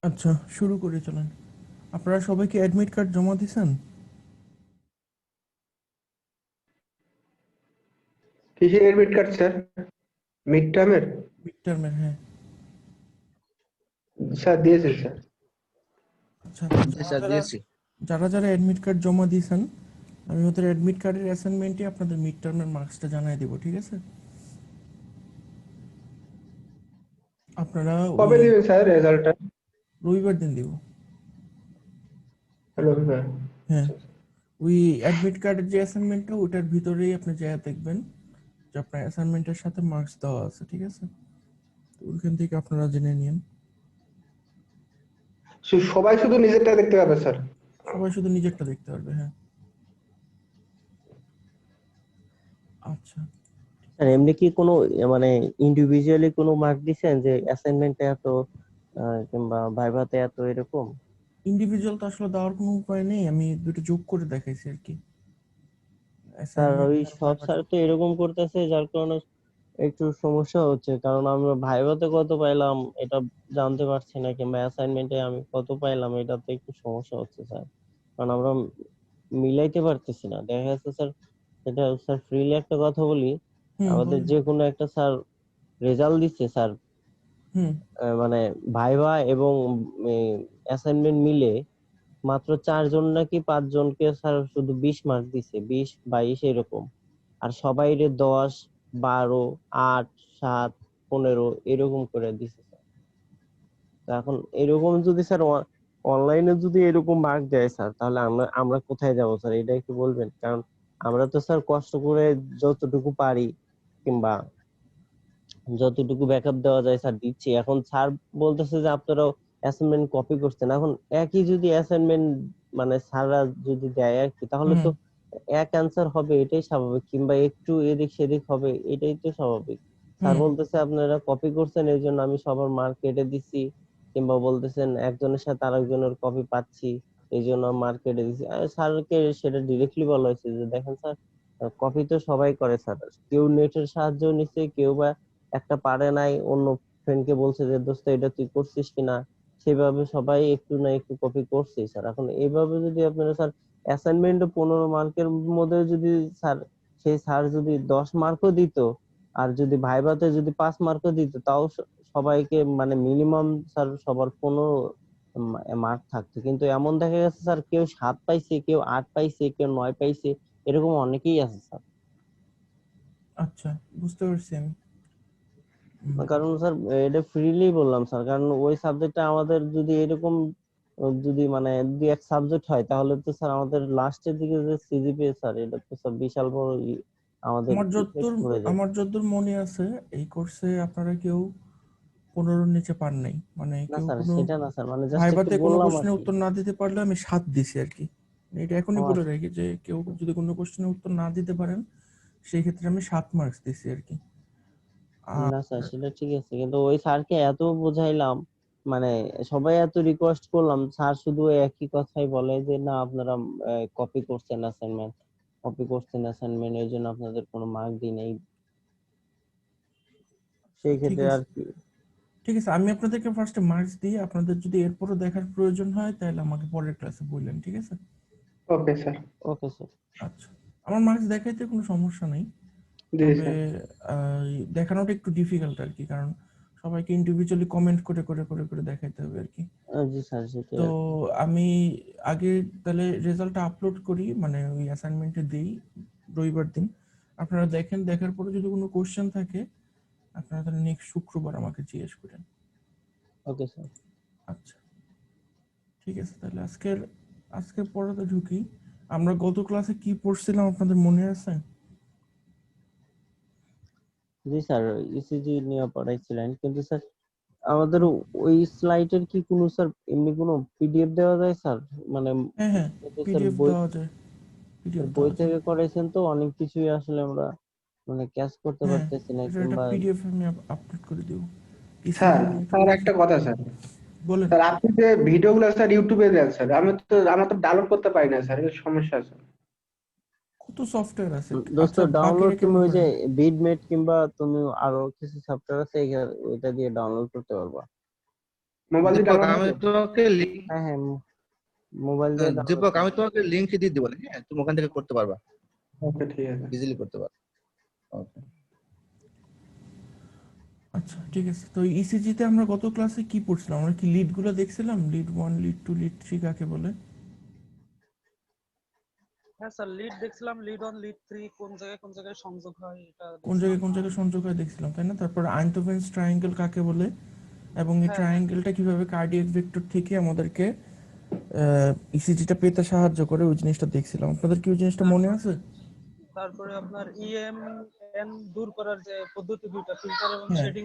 আচ্ছা, শুরু করে চলেন। আপনারা সবাই কি অ্যাডমিট কার্ড জমা দিছেন? কিসের এডমিট কার্ড স্যার? মিড টার্মের? মিড টার্মের, হ্যাঁ। স্যার দিয়েছে স্যার। আচ্ছা, তো জি স্যার দিয়েছি। যারা যারা অ্যাডমিট কার্ড জমা দিয়েছেন, আমি ওদের অ্যাডমিট কার্ডের অ্যাসাইনমেন্টে আপনাদের মিড টার্মের মার্কসটা জানাই দেবো, ঠিক আছে? আপনারা ওই কবে দিবেন স্যার রেজাল্টটা? রবিবার দিন দিব। রবিবার? হ্যাঁ, আচ্ছা, ওই অ্যাডমিট কার্ডের যে অ্যাসাইনমেন্টটা ওটার ভিতরেই আপনি যা দেখবেন যে আপনার অ্যাসাইনমেন্টের সাথে মার্কস দেওয়া আছে, ঠিক আছে? তো ওইখান থেকে আপনারা জেনে নিন। সবাই শুধু নিজেরটা দেখতে পাবে স্যার? সবাই শুধু নিজেরটা দেখতে পারবে, হ্যাঁ। আচ্ছা। স্যার এমনি কি কোনো মানে ইন্ডিভিজুয়ালি কোনো মার্ক দিছেন যে অ্যাসাইনমেন্টে এত কিংবা ভাইভাতে এত এরকম? ইন্ডিভিজুয়াল তো আসলে দেওয়ার কোনো উপায় নেই, আমি দুটো যোগ করে দেখাইছি আর কি, স্যার অ্যাসাইনমেন্ট ওই আর সব ভাইবা স্যার যোগ তো করে। এরকম করতেছে যার কারণে একটু সমস্যা হচ্ছে, কারণ আমরা ভাইভাতে কত পাইলাম এটা জানতে পারছি না, কিংবা অ্যাসাইনমেন্টে আমি কত পাইলাম এটাতে একটু সমস্যা হচ্ছে স্যার। কারণ আমরা মিলাইতে পারতেছি না, দেখা যাচ্ছে স্যার। এটা স্যার ফ্রিলি একটা কথা বলি, হুম, আমাদের বলেন। যে কোনো একটা স্যার রেজাল্ট দিচ্ছে স্যার, হুম, মানে ভাইভা এবং অ্যাসাইনমেন্ট মিলে মাত্র 4 জন নাকি 5 জনকে স্যার শুধু 20 মার্ক দিছে, 20, 22 এরকম। আর সবাইরে 10, 12, 8, 7, 15 এরকম করে দিছে স্যার। তো এখন এরকম যদি স্যার অনলাইনে যদি এরকম মার্ক দেয় স্যার, তাহলে আমরা আমরা কোথায় যাবো স্যার, এটা একটু বলবেন। কারণ আমরা তো স্যার কষ্ট করে যতটুকু পারি কিংবা যতটুকু ব্যাকআপ দেওয়া যায় স্যার দিচ্ছি। এখন স্যার বলতেছে যে আপনারাও অ্যাসাইনমেন্ট কপি করছেন। এখন একই যদি অ্যাসাইনমেন্ট মানে স্যাররা যদি দেয় আর কি, তাহলে হুম, তো এক অ্যান্সার হবে, এটাই স্বাভাবিক, কিংবা একটু এদিক সেদিক হবে, এটাই তো স্বাভাবিক। স্যার হুম, বলতেছে আপনারা কপি করছেন এই জন্য আমি সবার মার্ক কেটে দিচ্ছি, কিংবা বলতেছেন একজনের সাথে আরেকজনের কপি পাচ্ছি এই জন্য মার্ক কেটে দিচ্ছি। স্যারকে সেটা ডিরেক্টলি বলা হয়েছে যে দেখেন স্যার, কপি তো সবাই করে স্যার, কেউ নেটের সাহায্য নিচ্ছে, কেউ বা একটা পারে নাই, অন্য ফ্রেন্ডকে বলছে যে দোস্ত এটা তুই করছিস কিনা, সেভাবে সবাই একটু না একটু কপি করছে স্যার। এখন এইভাবে যদি আপনারা স্যার অ্যাসাইনমেন্ট 15 মার্কের মধ্যে যদি স্যার, সেই স্যার যদি 10 মার্কও দিত, আর যদি ভাইভাতে যদি 5 মার্কও দিত, তাও সবাইকে মানে মিনিমাম স্যার সবার 15 মার্ক থাকতো। কিন্তু এমন দেখা গেছে স্যার, কেউ 7 পাইছে, কেউ 8 পাইছে, কেউ 9 পাইছে, এরকম অনেকেই আছে স্যার। আচ্ছা, বুঝতে পারছি আমি। হুম, কারণ স্যার এটা ফ্রিলি বললাম স্যার, কারণ ওই সাবজেক্টটা আমাদের যদি এরকম যদি মানে দুই এক সাবজেক্ট হয়, তাহলে তো স্যার আমাদের লাস্টের দিকে যে সিজিপিএ স্যার, এটা তো স্যার বিশাল বড় আমাদের আমার যতদূর ইফেক্ট পড়ে যায়। আমার যতদূর মনে আছে, এই কোর্সে আপনারা কেউ 15-র নিচে পান নাই, মানে না কেউ স্যার কোনো সেটা না স্যার, মানে জাস্ট একটু ভাইবাতে কোনো বললাম আর কোশ্চেনের কি। উত্তর না দিতে পারলে আমি 7 দিছি আর কি। এটা এখনই ও বলে আচ্ছা। রাখি যে কেউ যদি কোনো কোশ্চেনের উত্তর না দিতে পারেন, সেই ক্ষেত্রে আমি 7 মার্কস দিছি আর কি। আর না স্যার সেটা ঠিক আছে, কিন্তু ওই স্যারকে এত বোঝাইলাম, মানে সবাই এত রিকোয়েস্ট করলাম, স্যার শুধু একই কথাই বলে যে না আপনারা কপি করছেন অ্যাসাইনমেন্ট, কপি করছেন অ্যাসাইনমেন্ট, এই জন্য আপনাদের কোনো মার্ক দিই নাই। আচ্ছা, সেই ঠিক ক্ষেত্রে আর আছে, কি। ঠিক আছে, আমি আপনাদেরকে ফার্স্টে মার্কস দিই, আপনাদের যদি এরপরও দেখার প্রয়োজন হয় তাহলে আমাকে পরের ক্লাসে বললেন, ঠিক আছে? Okay sir. Okay sir. আচ্ছা, আমার মার্কস দেখাইতে কোনো সমস্যা নেই, জি তবে স্যার। দেখানোটা একটু ডিফিকাল্ট আর কি, কারণ সবাইকে ইন্ডিভিজুয়ালি কমেন্ট করে করে করে করে দেখাইতে হবে আর কি। জি স্যার সেটাই তো আর কি। আমি আগে তাহলে রেজাল্টটা আপলোড করি, মানে ওই অ্যাসাইনমেন্টে দিই রবিবার দিন। আপনারা দেখেন, দেখার পরে যদি কোনো কোশ্চেন থাকে আপনারা তাহলে নেক্সট শুক্রবার আমাকে জিজ্ঞেস করেন। Okay sir. আচ্ছা, ঠিক আছে, তাহলে আজকের পড়াতে ঢুকি। আমরা গত ক্লাসে কি পড়ছিলাম আপনাদের মনে আছে? জি স্যার, ইসিজি নিয়ে পড়াইছিলেন, কিন্তু স্যার আমাদের ওই স্লাইডের কি কোনো স্যার এমনি কোনো পিডিএফ দেওয়া যায় স্যার? মানে হ্যাঁ, হ্যাঁ, যেহেতু স্যার পিডিএফ বই, দেওয়া যায়, পিডিএফ বই দেওয়া যায়। থেকে করাইছেন তো অনেক কিছুই আসলে আমরা মানে ক্যাচ করতে হ্যাঁ, পারতেছি না, এটা কিংবা। পিডিএফ আমি আপলোড করে দেবো। স্যার, ইসিজি নিয়ে স্যার পড়েছি। একটা কথা স্যার। বলেন। স্যার আপনি যে ভিডিওগুলো স্যার ইউটিউবে দেন স্যার, আমার তো ডাউনলোড করতে পারি না স্যার, এর সমস্যা আছে। কত সফটওয়্যার আছে। দোস্ত আচ্ছা, ডাউনলোড বাকিরা তুমি কেমনে ওই যে করেন? বিটমেট কিংবা তুমি আরো কিছু সফটওয়্যার আছে ওইটা দিয়ে ডাউনলোড করতে পারবা। মোবাইল দিয়ে দীপক ডাউনলোড আমি হবে? তোমাকে লিঙ্ক হ্যাঁ হ্যাঁ, মোবাইল দিয়ে ডাউনলোড দীপক আমি করতে হবে। তোমাকে লিঙ্ক দিয়ে দিব, হ্যাঁ তুমি ওখান থেকে করতে পারবা, ওকে, ঠিক আছে। ইজিলি করতে পারবা। ওকে। আচ্ছা ঠিক আছে। তো ইসিজি তে আমরা গত ক্লাসে কি পড়ছিলাম? আমরা কি লিড গুলো দেখছিলাম, লিড 1 লিড 2 লিড 3 কাকে বলে? হ্যাঁ স্যার, লিড দেখছিলাম, লিড 1 লিড 3 কোন জায়গায় সংযোগ হয় এটা কোন দেখছিলাম। জায়গায় সংযোগ হয় দেখছিলাম, তাই না? তারপর আইনটোভেন্স ট্রায়াঙ্গেল কাকে বলে, এবং এই হ্যাঁ হ্যাঁ, ট্রায়াঙ্গেলটা কিভাবে কার্ডিয়াক ভেক্টর থেকে আমাদেরকে ইসিজিটা পেতে সাহায্য করে, ওই জিনিসটা দেখছিলাম। আপনাদের কি ওই জিনিসটা মনে আছে? তারপরে আপনার ইএমএন দূর করার যে পদ্ধতি দুইটা, ফিল্টার এবং হ্যাঁ শেডিং,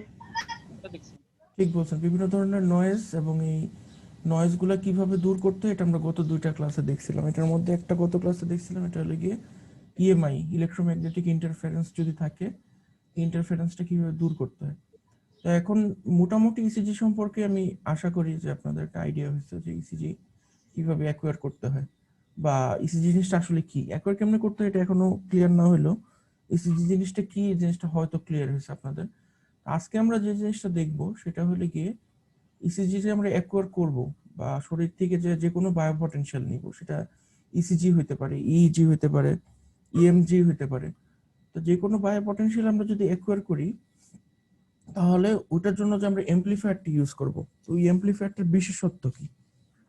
এটা দেখছিলাম। ঠিক বলছেন, বিভিন্ন ধরনের নয়েজ এবং এই নয়েজগুলো কিভাবে দূর করতে হয় এটা আমরা গত দুইটা ক্লাসে দেখছিলাম। এটার মধ্যে একটা গত ক্লাসে দেখছিলাম, এটা হলো গিয়ে ইএমআই, ইলেকট্রোম্যাগনেটিক ইন্টারফারেন্স যদি থাকে, ইন্টারফারেন্সটা কিভাবে দূর করতে হয়। তো এখন মোটামুটি ইসিজি সম্পর্কে আমি আশা করি যে আপনাদের একটা আইডিয়া হয়েছে যে ইসিজি কিভাবে অ্যাকোয়ার করতে হয়, বা ইসিজি জিনিসটা আসলে কি, অ্যাকোয়ার কেমনে করতে হয় এটা এখনো ক্লিয়ার না হলেও ইসিজি জিনিসটা কি, এই জিনিসটা হয়তো ক্লিয়ার হয়েছে আপনাদের। আজকে আমরা যে জিনিসটা দেখব সেটা হলো গিয়ে ইসিজি যে আমরা অ্যাকোয়ার করব বা শরীর থেকে যে যে কোনো বায়োপটেনশিয়াল নিব, সেটা ইসিজি হতে পারে, ইইজি হতে পারে, ইএমজি হতে পারে। তো যে কোনো বায়োপটেনশিয়াল আমরা যদি অ্যাকোয়ার করি, তাহলে ওটার জন্য যে আমরা এমপ্লিফায়ারটি ইউজ করব, তো ওই এমপ্লিফায়ারটার বিশেষত্ব কি,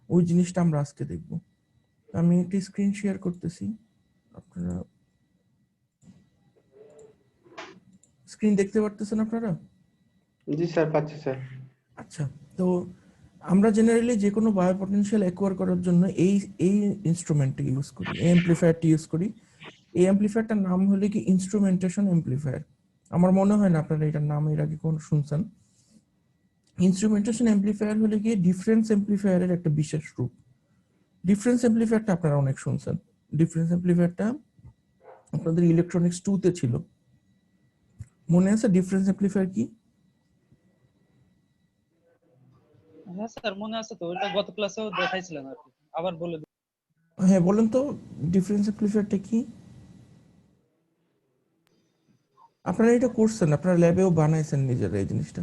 ওই জিনিসটা আমরা আজকে দেখব। আমি একটি স্ক্রিন শেয়ার করতেছি, আপনারা স্ক্রিন দেখতে পারতেছেন আপনারা? জি স্যার, পাচ্ছি স্যার। আচ্ছা, তো আমরা জেনারেলি যে কোনো বায়োপটেনশিয়াল অ্যাকোয়ার করার জন্য এই এই ইনস্ট্রুমেন্টটি ইউজ করি, এই অ্যাম্পলিফায়ারটি ইউজ করি। এই অ্যাম্পলিফায়ারটার নাম হলো কি ইনস্ট্রুমেন্টেশন অ্যাম্পলিফায়ার। আমার মনে হয় না আপনারা এটার নাম এর আগে কোনো শুনছেন। ইনস্ট্রুমেন্টেশন অ্যাম্পলিফায়ার হলো গিয়ে ডিফারেন্স অ্যাম্পলিফায়ারের একটা বিশেষ রূপ। ডিফারেন্স অ্যাম্পলিফায়ারটা আপনারা অনেক শুনছেন। ডিফারেন্স অ্যাম্পলিফায়ারটা আপনাদের ইলেকট্রনিক্স 2 তে ছিল, মনে আছে ডিফারেন্স অ্যাম্পলিফায়ার কি? হ্যাঁ স্যার, মনে আছে তো, এটা গত ক্লাসেও দেখাইছিলেন আর কি, আবার বলে দিই। হ্যাঁ বলেন তো, ডিফারেন্স অ্যাম্পলিফায়ারটা কি? আপনারা এটা করছেন, আপনারা ল্যাবেও বানাইছেন নিজেরা এই জিনিসটা।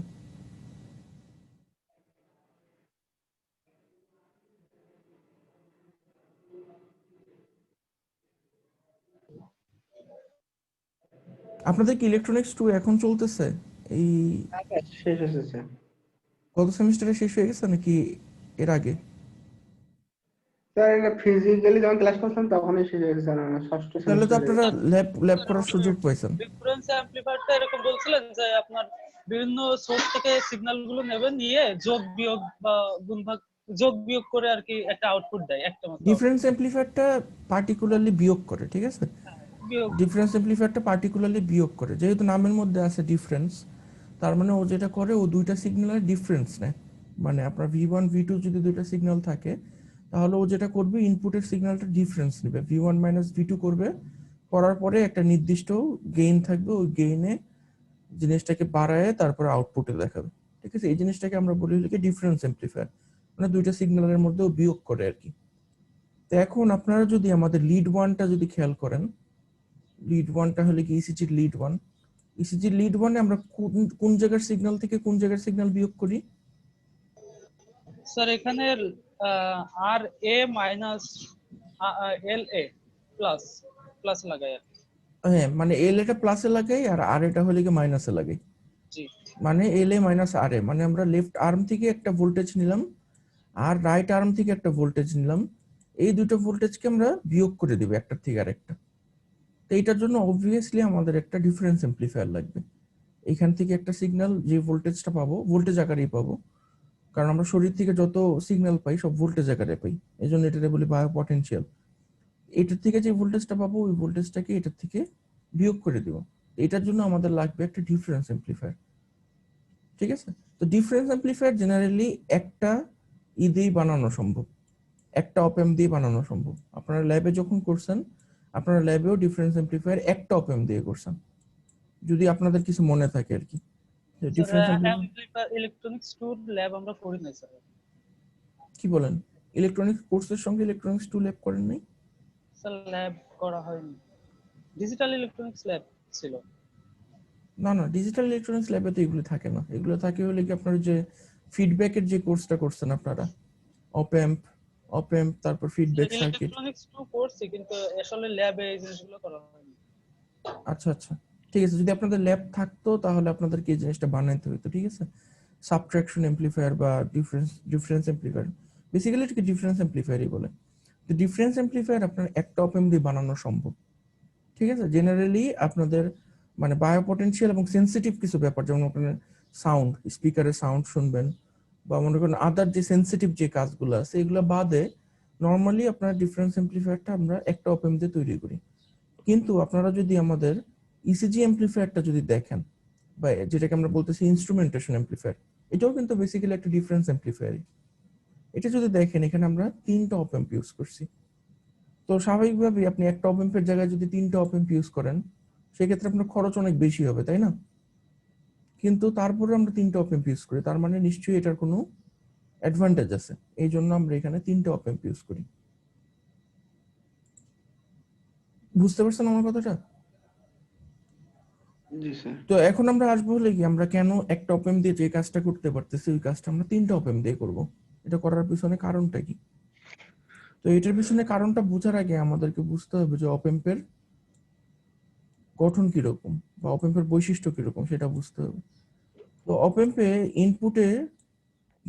আপনাদের কি ইলেকট্রনিক্স 2 এখন চলতেছে? এই শেষ হয়েছে স্যার। গত সেমিস্টারে শেষ হয়ে গেছে নাকি এর আগে? স্যার এটা ফিজিক্যালি যখন ক্লাস করতাম তখনই শেষ হয়ে গেছে স্যার, আমার ষষ্ঠ তাহলে তো সেমিস্টারে। আপনারা ল্যাব করার সুযোগ পাইছেন। ডিফারেন্স অ্যাম্পলিফায়ারটা এরকম বলছিলেন যে আপনার বিভিন্ন সোর্স থেকে সিগন্যাল গুলো নেবে, নিয়ে যোগ বিয়োগ বা গুণভাগ, যোগ বিয়োগ করে আর কি একটা আউটপুট দেয়, একটা মাত্র ডিফারেন্স অ্যাম্পলিফায়ারটা পার্টিকুলারলি বিয়োগ করে, ঠিক আছে? বিয়োগ। ডিফারেন্স অ্যাম্পলিফায়ারটা পার্টিকুলারলি বিয়োগ করে, যেহেতু নামের মধ্যে আছে ডিফারেন্স, তার মানে ও যেটা করে ও দুইটা সিগন্যালের ডিফারেন্স নেয়। মানে আপনার V1 V2 যদি দুইটা সিগন্যাল থাকে, তাহলে ও যেটা করবে ইনপুটের সিগন্যালটা ডিফারেন্স নেবে, V1 মাইনাস V2 করবে, করার পরে একটা নির্দিষ্ট গেইন থাকবে, ওই গেইনে জিনিসটাকে বাড়ায় তারপরে আউটপুটে দেখাবে, ঠিক আছে? এই জিনিসটাকে আমরা বলি হলো কি ডিফারেন্স অ্যাম্পলিফায়ার, মানে দুইটা সিগন্যালের মধ্যে ও বিয়োগ করে আর কি। তো এখন আপনারা যদি আমাদের লিড ওয়ানটা যদি খেয়াল করেন, লিড ওয়ানটা হলে কি ইসিজির লিড ওয়ান। ইসিজির লিড ওয়ানে আমরা কোন জায়গার সিগন্যাল থেকে কোন জায়গার সিগন্যাল বিয়োগ করি? স্যার এখানে আর এ মাইনাস এল এ প্লাস প্লাস লাগাই আর কি। হ্যাঁ, মানে এল এটা প্লাসে লাগাই আর আর এটা হলে কি মাইনাসে লাগাই। জি মানে এল এ মাইনাস আর এ, মানে আমরা লেফট আর্ম থেকে একটা ভোল্টেজ নিলাম আর রাইট আর্ম থেকে একটা ভোল্টেজ নিলাম, এই দুটো ভোল্টেজকে আমরা বিয়োগ করে দিব একটার থেকে আরেকটা। তো এইটার জন্য অবভিয়াসলি আমাদের একটা ডিফারেন্স অ্যাম্পলিফায়ার লাগবে। এখান থেকে একটা সিগন্যাল যে ভোল্টেজটা পাবো ভোল্টেজ আকারেই পাবো, কারণ আমরা শরীর থেকে যত সিগন্যাল পাই সব ভোল্টেজ আকারে পাই, এই জন্য এটাকে বলি বায়ো পটেনশিয়াল। এটার থেকে যে ভোল্টেজটা পাবো ওই ভোল্টেজটাকে এটার থেকে বিয়োগ করে দিব। এটার জন্য আমাদের লাগবে একটা ডিফারেন্স অ্যাম্পলিফায়ার, ঠিক আছে? তো ডিফারেন্স অ্যাম্পলিফায়ার জেনারেলি একটা দিয়েই বানানো সম্ভব, একটা অপ অ্যাম্প দিয়ে বানানো সম্ভব। আপনারা ল্যাবে যখন করছেন, আপনারা ল্যাবেও ডিফারেন্স অ্যাম্পলিফায়ার একটা অপ অ্যাম্প দিয়ে করছেন, যদি আপনাদের কিছু মনে থাকে আর কি। ডিফারেন্স অ্যাম্পলিফায়ার ইলেকট্রনিক্স টুর ল্যাব আমরা করি নাই স্যার। কি বলেন? ইলেকট্রনিক্স কোর্সের সঙ্গে ইলেকট্রনিক্স 2 ল্যাব করেন নাই? স্যার ল্যাব করা হয়নি, ডিজিটাল ইলেকট্রনিক্স ল্যাব ছিল। না না, ডিজিটাল ইলেকট্রনিক্স ল্যাবে তো এগুলো থাকে না, এগুলো থাকে হলে কি আপনার যে ফিডব্যাকের যে কোর্সটা করছেন আপনারা, অপ অ্যাম্প তারপর ফিডব্যাক সার্কিট। ইলেকট্রনিক্স টু করছি কিন্তু আসলে ল্যাবে এই জিনিসগুলো করা হয়নি। আচ্ছা আচ্ছা, ঠিক আছে। যদি আপনাদের ল্যাব থাকতো তাহলে আপনাদেরকে এই জিনিসটা বানাইতে হতো, ঠিক আছে। সাবট্রাকশন এমপ্লিফায়ার বা ডিফারেন্স এমপ্লিফায়ার, বেসিক্যালি এটাকে ডিফারেন্স এমপ্লিফায়ারই বলে। তো ডিফারেন্স এমপ্লিফায়ার আপনার একটা অপ অ্যাম্প দিয়ে বানানো সম্ভব, ঠিক আছে। জেনারেলি আপনাদের মানে বায়োপটেনশিয়াল এবং সেন্সিটিভ কিছু ব্যাপার, যেমন আপনার সাউন্ড, স্পিকারের সাউন্ড শুনবেন, বা মনে করেন আদার যে সেন্সিটিভ যে কাজগুলো আছে এগুলো বাদে নর্মালি আপনার ডিফারেন্স এমপ্লিফায়ারটা আমরা একটা অপ অ্যাম্প দিয়ে তৈরি করি। কিন্তু আপনারা যদি আমাদের ইসিজি এমপ্লিফায়ারটা যদি দেখেন, বা যেটাকে আমরা বলতেছি ইনস্ট্রুমেন্টেশন এমপ্লিফায়ার, এটাও কিন্তু বেসিক্যালি একটা ডিফারেন্স এমপ্লিফায়ার। এটা যদি দেখেন এখানে আমরা 3টা অপ অ্যাম্প ইউজ করছি। তো স্বাভাবিকভাবেই আপনি একটা অপ অ্যাম্পের জায়গায় যদি 3টা অপ অ্যাম্প ইউজ করেন সেক্ষেত্রে আপনার খরচ অনেক বেশি হবে, তাই না? কিন্তু তারপরে আমরা 3টা অপ অ্যাম্প ইউজ করি, তার মানে নিশ্চয়ই এটার কোনো অ্যাডভান্টেজ আছে, এই জন্য আমরা এখানে 3টা অপ অ্যাম্প ইউজ করি। বুঝতে পারছেন আমার কথাটা? জি স্যার। তো এখন আমরা আসবো হলে কি আমরা কেন একটা অপ অ্যাম্প দিয়ে যে কাজটা করতে পারতেছি ওই কাজটা আমরা 3টা অপ অ্যাম্প দিয়ে করব। এটা করার পিছনে কারণটা কি? তো এটার পিছনে কারণটা বোঝার আগে আমাদেরকে বুঝতে হবে যে অপ অ্যাম্পের গঠন কিরকম বা অপ অ্যাম্পের বৈশিষ্ট্য কিরকম সেটা বুঝতে হবে। তো অপ অ্যাম্পে ইনপুটে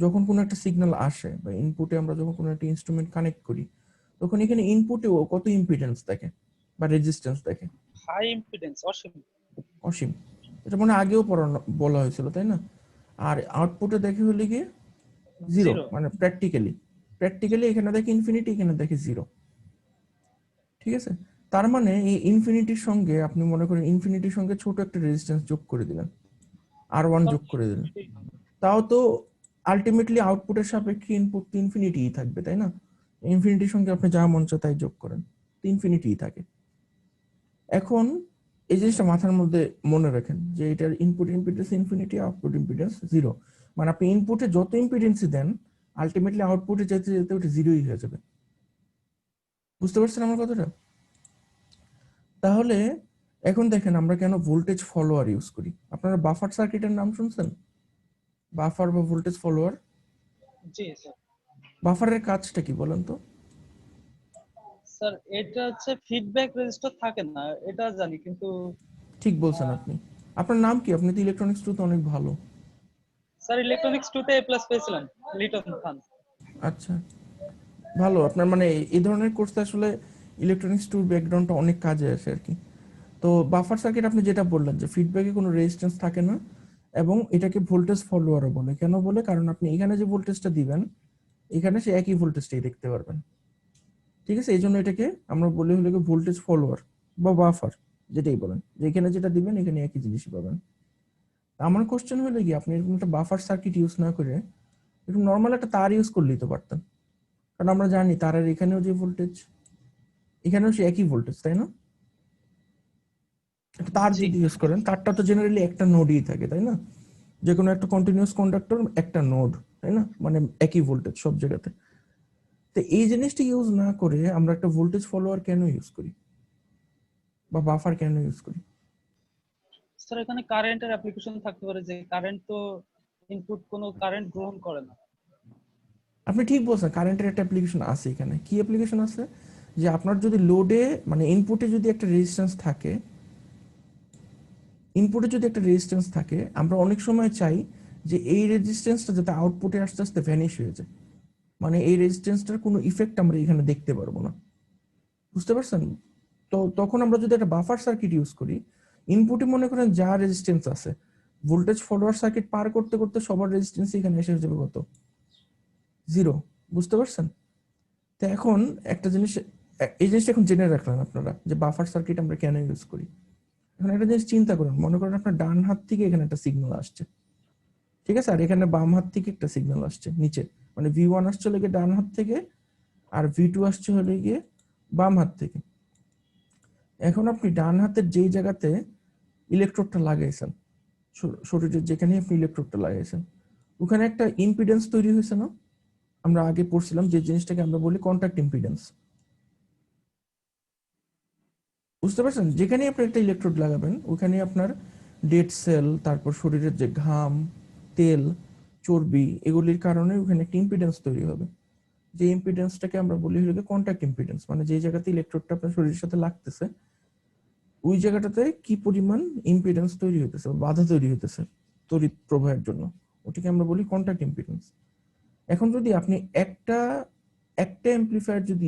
যখন কোনো একটা সিগন্যাল আসে বা ইনপুটে আমরা যখন কোনো একটা ইনস্ট্রুমেন্ট কানেক্ট করি তখন এখানে ইনপুটেও কত ইম্পিডেন্স থাকে বা রেজিস্ট্যান্স থাকে? হাই ইম্পিডেন্স, অসীম। অসীম। এটা মানে আগেও বলা হয়েছিল, তাই না? আর আউটপুটে দেখে হলে গিয়ে জিরো, জিরো। মানে প্র্যাকটিক্যালি এখানে দেখে ইনফিনিটি, এখানে দেখে জিরো, ঠিক আছে। তার মানে এই ইনফিনিটির সঙ্গে আপনি মনে করেন ইনফিনিটির সঙ্গে ছোট একটা রেজিস্ট্যান্স যোগ করে দিলেন, R1 যোগ করে দিলেন, তাও তো আলটিমেটলি আউটপুটের সাপেক্ষে ইনপুট তো ইনফিনিটিই থাকবে, তাই না? ইনফিনিটির সঙ্গে আপনি যা মন চায় তাই যোগ করেন, তো ইনফিনিটিই থাকে। এখন এই জিনিসটা মাথার মধ্যে মনে রাখেন যে এটার input impedance infinity, output impedance zero. মানে আপনি ইনপুটে যত ইম্পিডেন্সই দেন আলটিমেটলি আউটপুটে যেতে যেতে ওটা জিরোই হয়ে যাবে। বুঝতে পারছেন আমার কথাটা? তাহলে এখন দেখেন আমরা কেন ভোল্টেজ ফলোয়ার ইউজ করি। আপনারা বাফার সার্কিটের নাম শুনছেন? বাফার বা ভোল্টেজ ফলোয়ার। জি স্যার। বাফারের কাজটা কি বলেন তো? স্যার এটা হচ্ছে ফিডব্যাক রেজিস্টার থাকে না, এটা জানি, কিন্তু ঠিক বলছেন আপনি। আপনার নাম কি? আপনি তো ইলেকট্রনিক্স টু তো অনেক ভালো। স্যার ইলেকট্রনিক্স 2 তে এ প্লাস পেয়েছিলাম, লিটন খান। আচ্ছা, ভালো। আপনার মানে এই ধরনের কোর্সে আসলে ইলেকট্রনিক্স টুর ব্যাকগ্রাউন্ডটা অনেক কাজে আসে আর কি। তো বাফার সার্কিট আপনি যেটা বললেন যে ফিডব্যাকে কোনো রেজিস্ট্যান্স থাকে না এবং এটাকে ভোল্টেজ ফলোয়ারও বলে। কেন বলে? কারণ আপনি এখানে যে ভোল্টেজটা দিবেন এখানে সে একই ভোল্টেজটাই দেখতে পারবেন, ঠিক আছে। এই জন্য এটাকে আমরা বলি হলো ভোল্টেজ ফলোয়ার বা বাফার, যেটাই বলেন, যে এখানে যেটা দিবেন এখানে একই জিনিসই পাবেন। আমার কোশ্চেন হলো কি আপনি এরকম একটা বাফার সার্কিট ইউজ না করে এরকম নর্মাল একটা তার ইউজ করলেই তো পারতেন। কারণ আমরা জানি তারের এখানেও যে ভোল্টেজ এখানেও সে একই ভোল্টেজ, তাই না? একটা তার জি যদি ইউজ করেন, তারটা তো জেনারেলি একটা নোডই থাকে, তাই না? যে কোনো একটা কন্টিনিউয়াস কন্ডাক্টর একটা নোড, তাই না? মানে একই ভোল্টেজ সব জায়গাতে। তো এই জিনিসটা ইউজ না করে আমরা একটা ভোল্টেজ ফলোয়ার কেন ইউজ করি বা বাফার কেন ইউজ করি? স্যার এখানে কারেন্টের অ্যাপ্লিকেশন থাকতে পারে, যে কারেন্ট তো ইনপুট কোনো কারেন্ট গ্রহণ করে না। আপনি ঠিক বলছেন, কারেন্টের একটা অ্যাপ্লিকেশন আছে। এখানে কি অ্যাপ্লিকেশন আছে? যে আপনার যদি লোডে মানে ইনপুটে যদি একটা রেজিস্ট্যান্স থাকে, আমরা অনেক সময় চাই যে এই রেজিস্ট্যান্সটা যাতে আউটপুটে আস্তে আস্তে ভ্যানিশ হয়ে যায়, মানে এই রেজিস্ট্যান্সটার কোনো ইফেক্ট আমরা এখানে দেখতে পারবো না। বুঝতে পারছেন? তো তখন আমরা যদি একটা বাফার সার্কিট ইউজ করি, ইনপুটে মনে করেন যা রেজিস্ট্যান্স আছে, ভোল্টেজ ফলোয়ার সার্কিট পার করতে করতে সবার রেজিস্ট্যান্স এখানে এসে যাবে কত? জিরো। বুঝতে পারছেন? তো এখন একটা জিনিস, এই জিনিসটা এখন জেনে রাখলেন আপনারা যে বাফার সার্কিট আমরা কেন ইউজ করি। এখন একটা জিনিস চিন্তা করুন, মনে করেন আপনার ডান হাত থেকে এখানে একটা সিগন্যাল আসছে, ঠিক আছে, আর এখানে বাম হাত থেকে একটা সিগন্যাল আসছে নিচে, মানে V1 আসছে হলে গিয়ে ডান হাত থেকে আর V2 আসছে হলে গিয়ে বাম হাত থেকে। এখন আপনি ডান হাতের যেই জায়গাতে ইলেকট্রোডটা লাগাইছেন, শরীরের যেখানে আপনি ইলেকট্রোডটা লাগাইছেন ওখানে একটা ইম্পিডেন্স তৈরি হয়েছে না? আমরা আগে পড়ছিলাম যে জিনিসটাকে আমরা বলি কন্টাক্ট ইম্পিডেন্স। বুঝতে পারছেন? যেখানে আপনি একটা ইলেকট্রোড লাগাবেন ওখানে আপনার ডেড সেল, তারপর শরীরের যে ঘাম, তেল চর্বি এগুলির কারণে ওখানে একটা ইম্পিডেন্স তৈরি হবে। যে ইম্পিডেন্সটাকে আমরা বলি হলো কন্টাক্ট ইম্পিডেন্স, মানে যে জায়গাতে ইলেকট্রোডটা আপনার শরীরের সাথে লাগতেছে ওই জায়গাটাতে কি পরিমাণ ইম্পিডেন্স তৈরি হইতেছে, বাধা তৈরি হইতেছে তড়িৎ প্রবাহের জন্য, ওটাকে আমরা বলি কন্টাক্ট ইম্পিডেন্স। এখন যদি আপনি একটা অ্যাম্পলিফায়ার যদি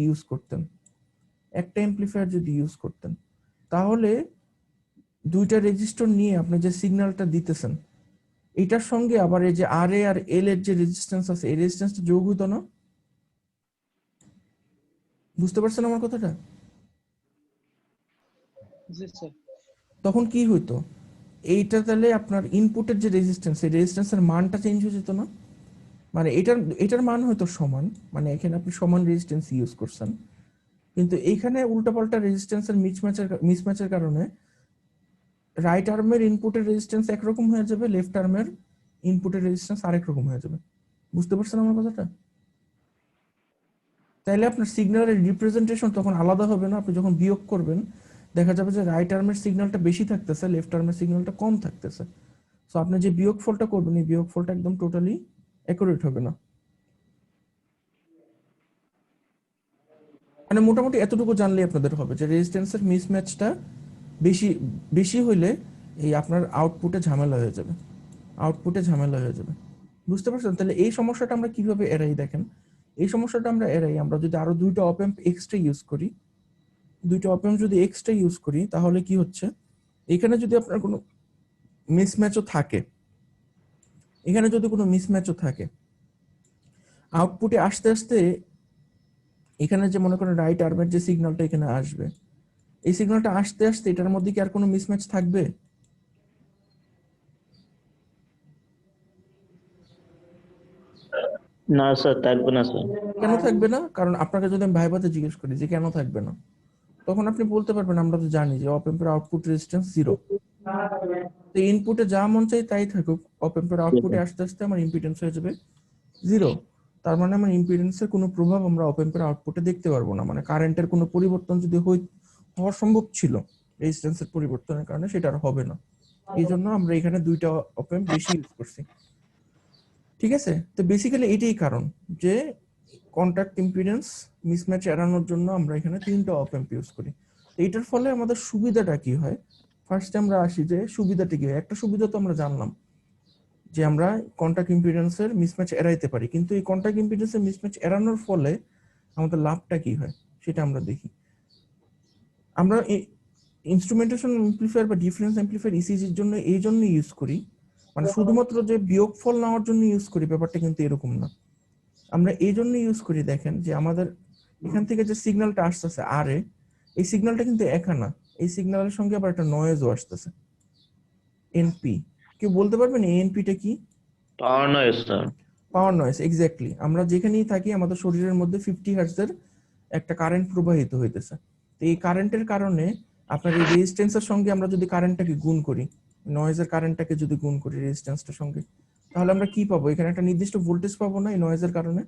ইউজ করতেন তাহলে দুইটা রেজিস্টর নিয়ে আপনি যে সিগন্যালটা দিতেছেন এটার সঙ্গে আবার এই যে আর এ আর এল এর যে রেজিস্ট্যান্স আছে এই রেজিস্ট্যান্সটা যোগ হতো না? বুঝতে পারছেন আমার কথাটা? জি স্যার। তখন কি হইতো, এইটা তাহলে আপনার ইনপুটের যে রেজিস্ট্যান্স এই রেজিস্ট্যান্সের মানটা চেঞ্জ হয়ে যেত না? মানে এটার মান হয়তো সমান, মানে এখানে আপনি সমান রেজিস্ট্যান্স ইউজ করছেন, কিন্তু এইখানে উল্টাপাল্টা রেজিস্ট্যান্সের মিসম্যাচের কারণে রাইট আর্মের ইনপুটের রেজিস্ট্যান্স একরকম হয়ে যাবে, লেফট আর্মের ইনপুটের রেজিস্ট্যান্স আরেক রকম হয়ে যাবে। বুঝতে পারছেন আমার কথাটা? তাইলে আপনার সিগন্যালের রিপ্রেজেন্টেশন তখন আলাদা হবে না। আপনি যখন বিয়োগ করবেন দেখা যাবে যে রাইট আর্মের সিগন্যালটা বেশি থাকতেছে, লেফট আর্মের সিগন্যালটা কম থাকতেছে। সো আপনি যে বিয়োগফলটা করবেন এই বিয়োগফলটা একদম টোটালি অ্যাকুরেট হবে না। মানে মোটামুটি এতটুকু জানলে আপনাদের হবে যে রেজিস্ট্যান্সের মিসম্যাচটা বেশি হইলে এই আপনার আউটপুটে ঝামেলা হয়ে যাবে। বুঝতে পারছেন? তাহলে এই সমস্যাটা আমরা কিভাবে এড়াই দেখেন। এই সমস্যাটা আমরা এড়াই আমরা যদি আরো দুইটা অপ অ্যাম্প এক্সট্রা ইউজ করি তাহলে কি হচ্ছে, এখানে যদি আপনার কোনো মিসম্যাচও থাকে আউটপুটে আস্তে আস্তে এখানে যে মনে করেন রাইট আর্মের যে সিগন্যালটা এখানে আসবে এই সিগন্যালটা আস্তে আস্তে এটার মধ্যে কি আর কোনো মিসম্যাচ থাকবে? না স্যার, থাকবে না স্যার। কেন থাকবে না? কারণ আপনাকে যদি আমি ভাইভাতে জিজ্ঞেস করি যে কেন থাকবে না, তখন আপনি বলতে পারবেন আমরা তো জানি যে অপ অ্যাম্পের আউটপুট রেজিস্ট্যান্স 0। তো ইনপুটে যা মন চাই তাই থাকুক, অপ অ্যাম্পের আউটপুটে আস্তে আস্তে আমার ইম্পিডেন্স হয়ে যাবে 0। তার মানে আমার ইম্পিডেন্সের কোনো প্রভাব আমরা অপ অ্যাম্পের আউটপুটে দেখতে পারবো না। মানে কারেন্টের কোনো পরিবর্তন যদি হওয়া সম্ভব ছিল রেজিস্ট্যান্সের পরিবর্তনের কারণে সেটা আর হবে না। এই জন্য আমরা এখানে দুইটা অপ অ্যাম্প বেশি ইউজ করছি। ঠিক আছে? তো বেসিক্যালি এটাই কারণ যে কন্টাক্ট ইম্পিডেন্স মিসম্যাচ এড়ানোর জন্য আমরা এখানে 3টা অপ অ্যাম্প ইউজ করি। এইটার ফলে আমাদের সুবিধাটা কি হয়, ফার্স্টে আমরা আসি যে সুবিধাটা কি হয়। একটা সুবিধা তো আমরা জানলাম যে আমরা কন্টাক্ট ইম্পিডেন্সের মিসম্যাচ এড়াইতে পারি, কিন্তু এই কন্টাক্ট ইম্পিডেন্সের মিসম্যাচ এড়ানোর ফলে আমাদের লাভটা কি হয় সেটা আমরা দেখি। আমরা ইনস্ট্রুমেন্টেশন অ্যাম্পলিফায়ার বা ডিফারেন্স অ্যাম্পলিফায়ার ইসিজির জন্য এই জন্য ইউজ করি, মানে শুধুমাত্র যে বিয়োগফল নেওয়ার জন্য ইউজ করি ব্যাপারটা কিন্তু এরকম না। আমরা এই জন্য ইউজ করি দেখেন যে আমাদের এখান থেকে যে সিগন্যালটা আসতেছে আর এই সিগন্যালটা কিন্তু একা না, এই সিগন্যালের সঙ্গে আবার একটা নয়েজও আসতেছে এনপি। কেউ বলতে পারবেন এনপিটা কি? পাওয়ার নয়েজ স্যার। পাওয়ার নয়েজ, এক্স্যাক্টলি। আমরা যেখানেই থাকি আমাদের শরীরের মধ্যে 50 হার্টজের একটা কারেন্ট প্রবাহিত হইতেছে। তো এই কারেন্টের কারণে আপনার এই রেজিস্ট্যান্সের সঙ্গে আমরা যদি কারেন্টটাকে গুণ করি, নয়েজের কারেন্টটাকে যদি গুণ করি রেজিস্ট্যান্সটার সঙ্গে, তাহলে আমরা কি পাবো? এখানে একটা নির্দিষ্ট ভোল্টেজ পাবো না এই নয়েজের কারণে?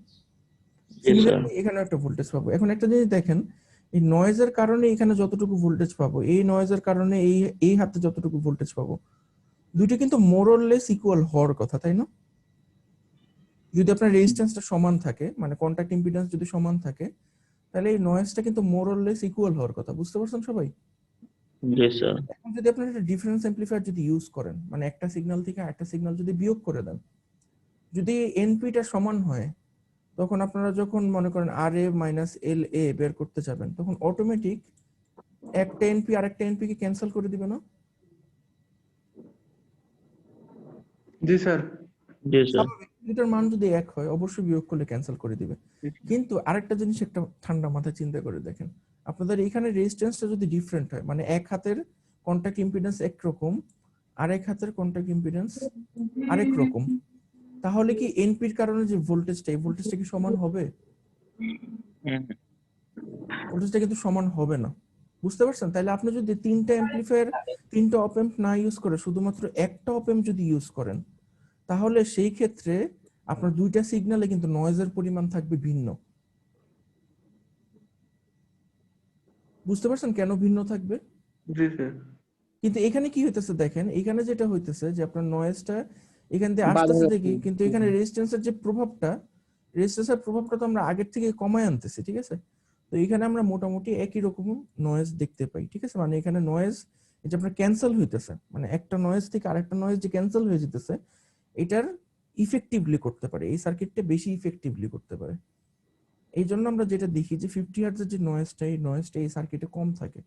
সিমিলারলি এখানে একটা ভোল্টেজ পাবো। এখন একটা জিনিস দেখেন, এই নয়েজের কারণে এখানে যতটুকু ভোল্টেজ পাবো, এই নয়েজের কারণে এই হাতে যতটুকু ভোল্টেজ পাবো, দুইটা কিন্তু মোর অর লেস ইকুয়াল হওয়ার কথা, তাই না? যদি আপনার রেজিস্ট্যান্সটা সমান থাকে, মানে কন্টাক্ট ইম্পিডেন্স যদি সমান থাকে, তাহলে এই নয়েজটা কিন্তু মোর অর লেস ইকুয়াল হওয়ার কথা। বুঝতে পারছেন সবাই? জি স্যার। এখন যদি আপনার একটা ডিফারেন্স অ্যাম্পলিফায়ার যদি ইউজ করেন, মানে একটা সিগন্যাল থেকে আরেকটা সিগন্যাল যদি বিয়োগ করে দেন, যদি এনপিটা সমান হয়, তখন আপনারা যখন মনে করেন আর এ মাইনাস এল এ বের করতে যাবেন, তখন অটোমেটিক একটা এনপি আরেকটা এনপি কে ক্যান্সেল করে দিবে না? জি স্যার। জি স্যার। দুটার মান যদি এক হয় অবশ্যই বিয়োগ করলে ক্যান্সেল করে দিবে। কিন্তু আরেকটা জিনিস একটা ঠান্ডা মাথায় চিন্তা করে দেখেন, আপনাদের এখানে রেজিস্ট্যান্সটা যদি ডিফারেন্ট হয়, মানে এক হাতের কন্টাক্ট ইম্পিডেন্স একরকম আরেক হাতের কন্টাক্ট ইম্পিডেন্স আরেক রকম, তাহলে কি এনপির কারণে যে ভোল্টেজটা এই ভোল্টেজটা কি সমান হবে? ভোল্টেজটা কিন্তু সমান হবে না। বুঝতে পারছেন? তাহলে আপনি যদি 3টা অ্যাম্পলিফায়ার 3টা অপ অ্যাম্প না ইউজ করে শুধুমাত্র একটা অপ অ্যাম্প যদি ইউজ করেন, তাহলে সেই ক্ষেত্রে আপনার দুইটা সিগন্যালে কিন্তু নয়েজের পরিমাণ থাকবে ভিন্ন। বুঝতে পারছেন কেন ভিন্ন থাকবে? জি স্যার। কিন্তু এখানে কি হইতেছে দেখেন, এখানে যেটা হইতেছে যে আপনার নয়েজটা এখান দিয়ে বাধা আসতেছে যাচ্ছে। দেখি, কিন্তু এখানে রেজিস্ট্যান্সের যে প্রভাবটা তো আমরা আগের থেকে কমায় আনতেছি, ঠিক আছে? তো এখানে আমরা মোটামুটি একই রকম নয়েজ দেখতে পাই, ঠিক আছে? মানে এখানে নয়েজ এটা আপনার ক্যান্সেল হইতেছে, মানে একটা নয়েজ থেকে আরেকটা নয়েজ যে ক্যান্সেল হয়ে যেতেছে, এটার ইফেক্টিভলি করতে পারে, এই সার্কিটটা বেশি ইফেক্টিভলি করতে পারে। এই জন্য আমরা যেটা দেখি যে 50 হার্টজের যে নয়েজটা, এই নয়েজটা এই সার্কিটে কম থাকে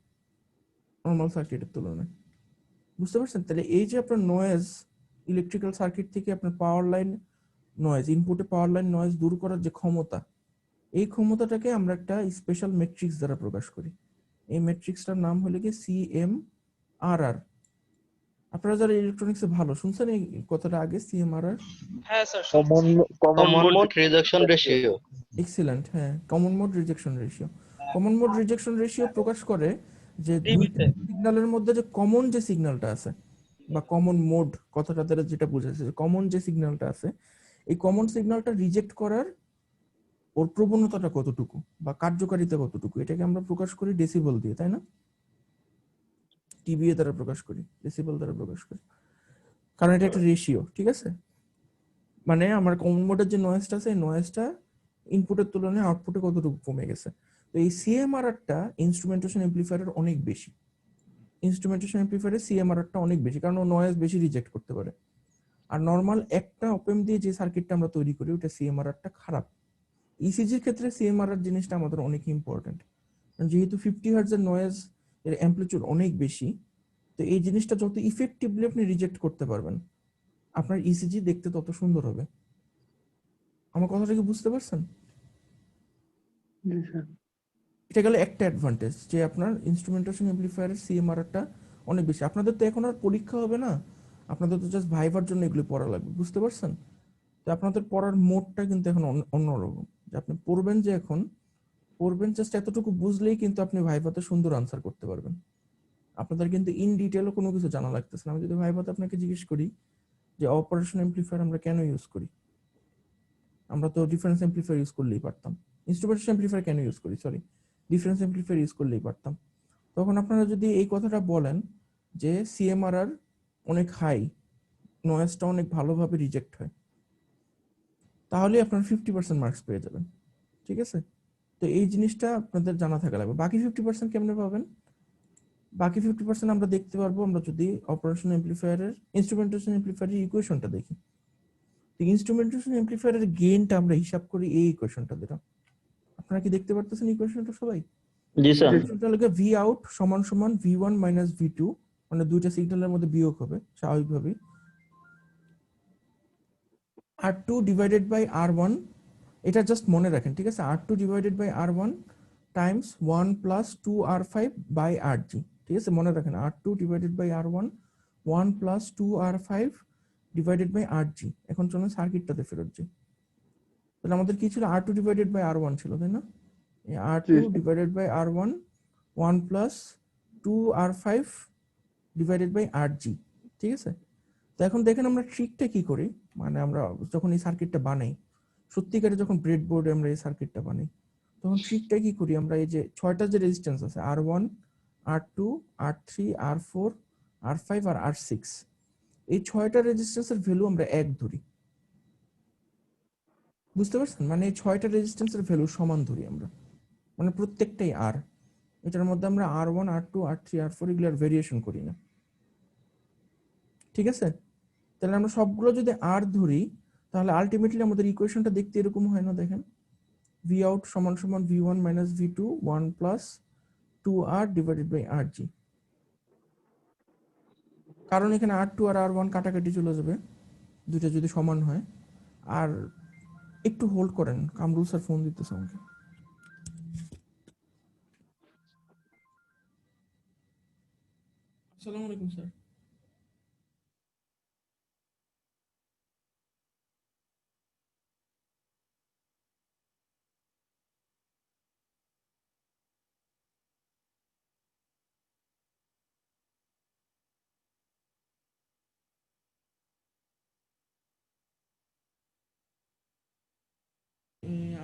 নর্মাল সার্কিটের তুলনায়। বুঝতে পারছেন? তাহলে এই যে আপনার নয়েজ ইলেকট্রিক্যাল সার্কিট থেকে আপনার পাওয়ার লাইন নয়েজ, ইনপুটে পাওয়ার লাইন নয়েজ দূর করার যে ক্ষমতা, এই ক্ষমতাটাকে আমরা একটা স্পেশাল ম্যাট্রিক্স দ্বারা প্রকাশ করি। এই ম্যাট্রিক্সটার নাম হলো কি CMRR। আপনারা যারা ইলেকট্রনিক্সে ভালো শুনছেন এই কথাটা আগে, CMRR? হ্যাঁ sir, common common mode mode rejection ratio. Excellent, হ্যাঁ, common mode rejection ratio. Common mode rejection ratio প্রকাশ করে যে দুইটা ডিবিতে। সিগন্যালের মধ্যে যে কমন যে সিগন্যালটা আছে, বা কমন মোড কথাটা দ্বারা যেটা বোঝাচ্ছে, কমন যে সিগন্যালটা আছে, এই কমন সিগন্যালটা রিজেক্ট করার ওর প্রবণতাটা কতটুকু বা কার্যকারিতা কতটুকু, এটাকে আমরা প্রকাশ করি ডেসিবল দিয়ে, তাই না? টিবিএ দ্বারা প্রকাশ করি, ডেসিবল দ্বারা প্রকাশ করি, কারণ এটা একটা রেশিও, ঠিক আছে? মানে আমার কমন মোডের যে নয়েজটা আছে, এই নয়েজটা ইনপুটের তুলনায় আউটপুটে কতটুকু কমে গেছে। তো এই সিএমআরআরটা ইনস্ট্রুমেন্টেশন অ্যাম্পলিফায়ারের অনেক বেশি, ইনস্ট্রুমেন্টেশন অ্যাম্পলিফায়ারের সিএমআরআরটা অনেক বেশি, কারণ ও নয়েজ বেশি রিজেক্ট করতে পারে। আর নর্মাল একটা অপেম দিয়ে যে সার্কিটটা আমরা তৈরি করি ওটা সিএমআরআরটা খারাপ। ইসিজির ক্ষেত্রে সিএমআরআর জিনিসটা আমাদের অনেক ইম্পর্টেন্ট, যেহেতু 50 হার্টজের নয়েজ এর অ্যাম্পলিটিউড অনেক বেশি, তো এই জিনিসটা যত ইফেক্টিভলি আপনি রিজেক্ট করতে পারবেন, আপনার ইসিজি দেখতে তত সুন্দর হবে। আমার কথাটা কি বুঝতে পারছেন? জি স্যার। এটা গেল একটা অ্যাডভান্টেজ, যে আপনার ইনস্ট্রুমেন্টেশন অ্যাম্পলিফায়ারের সিএমআরআরটা অনেক বেশি। আপনাদের তো এখন আর পরীক্ষা হবে না, আপনাদের তো জাস্ট ভাইবার জন্য এগুলো পড়া লাগবে, বুঝতে পারছেন? তো আপনাদের পড়ার মোডটা কিন্তু এখন অন্যরকম, যে আপনি পড়বেন, যে এখন পড়বেন জাস্ট এতটুকু বুঝলেই কিন্তু আপনি ভাইভাতে সুন্দর আনসার করতে পারবেন। আপনাদের কিন্তু ইন ডিটেলও কোনো কিছু জানা লাগতেছে না। আমি যদি ভাইভাতে আপনাকে জিজ্ঞেস করি যে অপারেশন অ্যাম্পলিফায়ার আমরা কেন ইউজ করি, আমরা তো ডিফারেন্স অ্যাম্পলিফায়ার ইউজ করলেই পারতাম। ইনস্ট্রুমেন্টেশন অ্যাম্পলিফায়ার কেন ইউজ করি, সরি, ডিফারেন্স অ্যাম্পলিফায়ার ইউজ করলেই পারতাম। তখন আপনারা যদি এই কথাটা বলেন যে সিএমআরআর অনেক হাই, নয়েজটা অনেক ভালোভাবে রিজেক্ট হয়, তাহলে আপনার 50% মার্কস পেয়ে যাবেন, ঠিক আছে? তো এই জিনিসটা আপনাদের জানা থাকা লাগবে। বাকি 50% কেমনে পাবেন? বাকি 50% আমরা দেখতে পারবো আমরা যদি অপারেশন অ্যাম্পলিফায়ারের ইনস্ট্রুমেন্টেশন অ্যাম্পলিফায়ারের ইকুয়েশনটা দেখি। তো ইনস্ট্রুমেন্টেশন অ্যাম্পলিফায়ারের গেইনটা আমরা হিসাব করি এই ইকুয়েশনটা দ্বারা। আপনারা কি দেখতে পারতেছেন ইকুয়েশনটা সবাই? জি স্যার। ইকুয়েশনটা হলো ভি আউট সমান সমান V1 মাইনাস V2, মানে দুইটা সিগন্যালের মধ্যে বিয়োগ হবে স্বাভাবিকভাবেই, R2 ডিভাইডেড বাই R1, এটা জাস্ট মনে রাখেন, ঠিক আছে? R2 divided by R1 times 1 plus 2R5 by RG, ঠিক আছে? মনে রাখেন R2 divided by R1 1 plus 2R5 divided by RG। এখন চলুন সার্কিটটাতে ফেরত যাই। তাহলে আমাদের কি ছিল? R2 ডিভাইডেড বাই R1 ছিল, তাই না? এই R2 divided by R1 1 plus 2R5 divided by RG, ঠিক আছে? তো এখন দেখেন আমরা ট্রিকটা কি করি, মানে আমরা যখন এই সার্কিটটা বানাই, সত্যিকারে যখন ব্রেডবোর্ডে আমরা এই সার্কিটটা বানাই, তখন ট্রিকটা কি করি, আমরা এই যে ছয়টা যে রেজিস্ট্যান্স আছে R1 R2 R3 R4 R5 আর R6, এই ছয়টা রেজিস্ট্যান্সের ভ্যালু আমরা 1 ধরি। বুঝতে পারছেন? মানে এই ছয়টা রেজিস্ট্যান্সের ভ্যালু সমান ধরি আমরা, মানে প্রত্যেকটাই R, এটার মধ্যে আমরা R1 R2 R3 R4 এগুলোর ভেরিয়েশন করি না, ঠিক আছে? তাহলে আমরা সবগুলো যদি R ধরি, তাহলে আলটিমেটলি আমাদের ইকুয়েশনটা দেখতে এরকম হয় না? দেখেন, ভি আউট সমান সমান V1 minus V2 1 plus 2R divided by RG। কারণ এখানে R2 আর R1 কাটাকাটি চলে যাবে দুইটা যদি সমান হয়। আর একটু হোল্ড করেন, কামরুল স্যার ফোন দিতেছে আমাকে। আসসালামু আলাইকুম স্যার।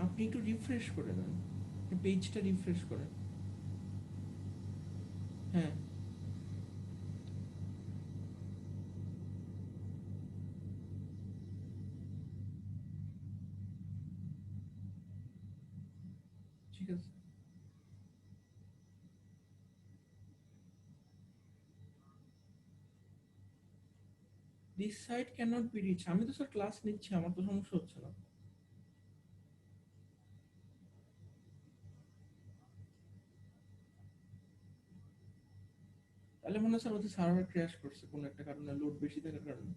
আপনি একটু রিফ্রেশ করে দেন, পেজটা রিফ্রেশ করেন। হ্যাঁ, ঠিক আছে। This site cannot be reached. আমি তো স্যার ক্লাস নিচ্ছি, আমার তো সমস্যা হচ্ছে না। তাহলে মনে হয় স্যার ওদের সার্ভার ক্র্যাশ করছে কোনো একটা কারণে, লোড বেশি থাকার কারণে,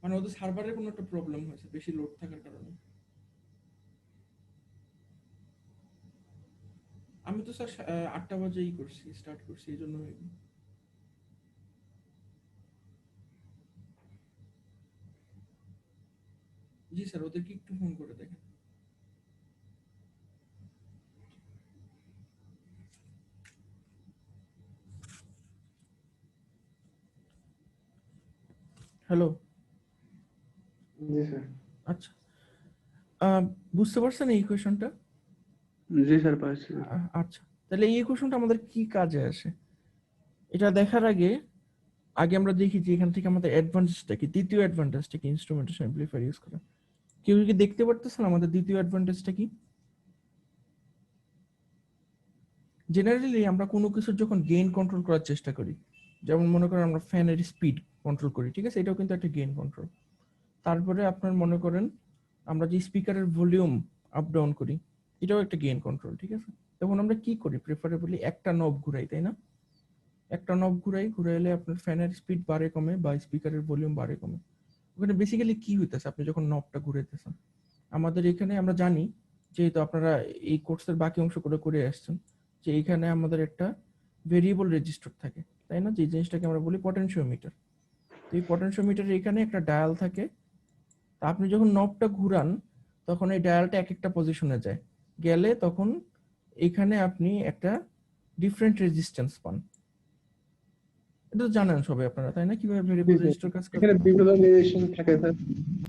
মানে ওদের সার্ভারের কোনো একটা প্রবলেম হয়েছে বেশি লোড থাকার কারণে। আমি তো স্যার 8টা বাজেই করছি, স্টার্ট করছি, এই জন্য জি স্যার ওদেরকে একটু ফোন করে দেখেন। হ্যালো। জি স্যার। আচ্ছা, বুঝতে পারছেন এই ইকুয়েশনটা? জি স্যার পাচ্ছি। আচ্ছা, তাহলে এই ইকুয়েশনটা আমাদের কি কাজে আসে এটা দেখার আগে আমরা দেখি যে এখান থেকে আমাদের অ্যাডভান্টেজটা কি, দ্বিতীয় অ্যাডভান্টেজটা কি ইনস্ট্রুমেন্টেশন অ্যাম্পলিফায়ার ইউজ করা। কেউ কি দেখতে পারতেছেন আমাদের দ্বিতীয় অ্যাডভান্টেজটা কি? জেনারেলি আমরা কোনো কিছু যখন গেইন কন্ট্রোল করার চেষ্টা করি, যেমন মনে করেন আমরা ফ্যানের স্পিড কন্ট্রোল করি, ঠিক আছে, এটাও কিন্তু একটা গেইন কন্ট্রোল। তারপরে আপনার মনে করেন আমরা যে স্পিকারের ভলিউম আপ ডাউন করি, এটাও একটা গেইন কন্ট্রোল, ঠিক আছে। তখন আমরা কি করি, প্রেফারেবলি একটা নব ঘুরাই, তাই না? একটা নব ঘুরাইলে আপনার ফ্যানের স্পিড বাড়ে কমে বা স্পিকারের ভলিউম বাড়ে কমে। ওখানে বেসিক্যালি কি হইতেছে, আপনি যখন নবটা ঘুরাইতেছেন, আমাদের এখানে আমরা জানি, যেহেতু আপনারা এই কোর্সের বাকি অংশ করে আসছেন, যে এখানে আমাদের একটা ভেরিয়েবল রেজিস্টার থাকে, তাই না, যে জিনিসটাকে আমরা বলি পটেনশিওমিটার। তো এই পটেনশিওমিটারের এখানে একটা ডায়াল থাকে। তা আপনি যখন নবটা ঘুরান তখন এই ডায়ালটা এক একটা পজিশনে যায়, গেলে তখন এখানে আপনি একটা ডিফারেন্ট রেজিস্ট্যান্স পান। এটা তো জানেন সবাই আপনারা, তাই না, কিভাবে ভেরিয়েবল রেজিস্টার কাজ করে। এখানে বিভিন্ন রেজিস্ট্যান্স থাকে স্যার।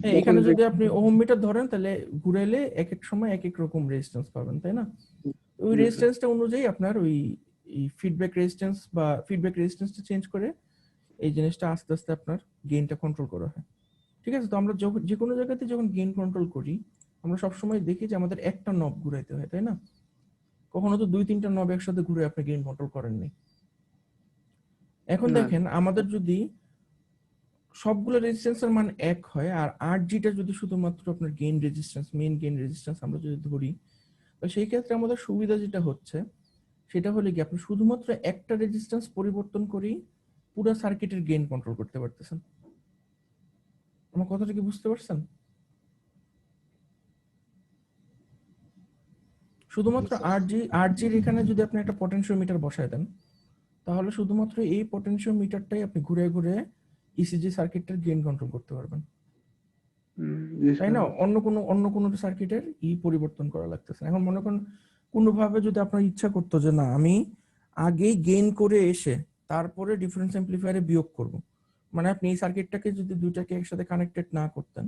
হ্যাঁ, এখানে যদি আপনি ওহম মিটার ধরেন তাহলে ঘুরাইলে এক এক সময় এক এক রকম রেজিস্ট্যান্স পাবেন, তাই না। ওই রেজিস্ট্যান্সটা অনুযায়ী আপনার ওই ফিডব্যাক রেজিস্ট্যান্সটা চেঞ্জ করে এই জিনিসটা আস্তে আস্তে আপনার গেইনটা কন্ট্রোল করা হয়, ঠিক আছে। তো আমরা যে কোনো জায়গাতে যখন গেইন কন্ট্রোল করি, আমরা সবসময় দেখি যে আমাদের একটা নব ঘুরাইতে হয়, তাই না। কখনো তো 2-3টা নব একসাথে ঘুরে আপনি গেইন কন্ট্রোল করেননি। এখন দেখেন আমাদের যদি সবগুলো রেজিস্ট্যান্সের মান এক হয় আর RGটা যদি শুধুমাত্র আপনার gain resistance, main gain resistance আমরা যদি ধরি, তো সেই ক্ষেত্রে আমাদের সুবিধা যেটা হচ্ছে সেটা হলো কি, আপনি শুধুমাত্র একটা রেজিস্ট্যান্স পরিবর্তন করেই পুরো সার্কিটের গেইন কন্ট্রোল করতে পারতেছেন। আমার কথাটা কি বুঝতে পারছেন? শুধুমাত্র আরজির এখানে যদি আপনি একটা পটেনশিওমিটার বসায় দেন, তাহলে শুধুমাত্র এই পটেনশিওমিটারটাই আপনি ঘুরে ঘুরে ইসিজি সার্কিটটার গেইন কন্ট্রোল করতে পারবেন, তাই না। অন্য কোনো সার্কিটের পরিবর্তন করা লাগতেছে না। এখন মনে করেন কোনোভাবে যদি আপনার ইচ্ছা করতো যে না, আমি আগেই গেইন করে এসে তারপরে ডিফারেন্স অ্যাম্পলিফায়ারে বিয়োগ করব, মানে আপনি এই সার্কিটটাকে যদি দুইটাকে একসাথে কানেক্টেড না করতেন,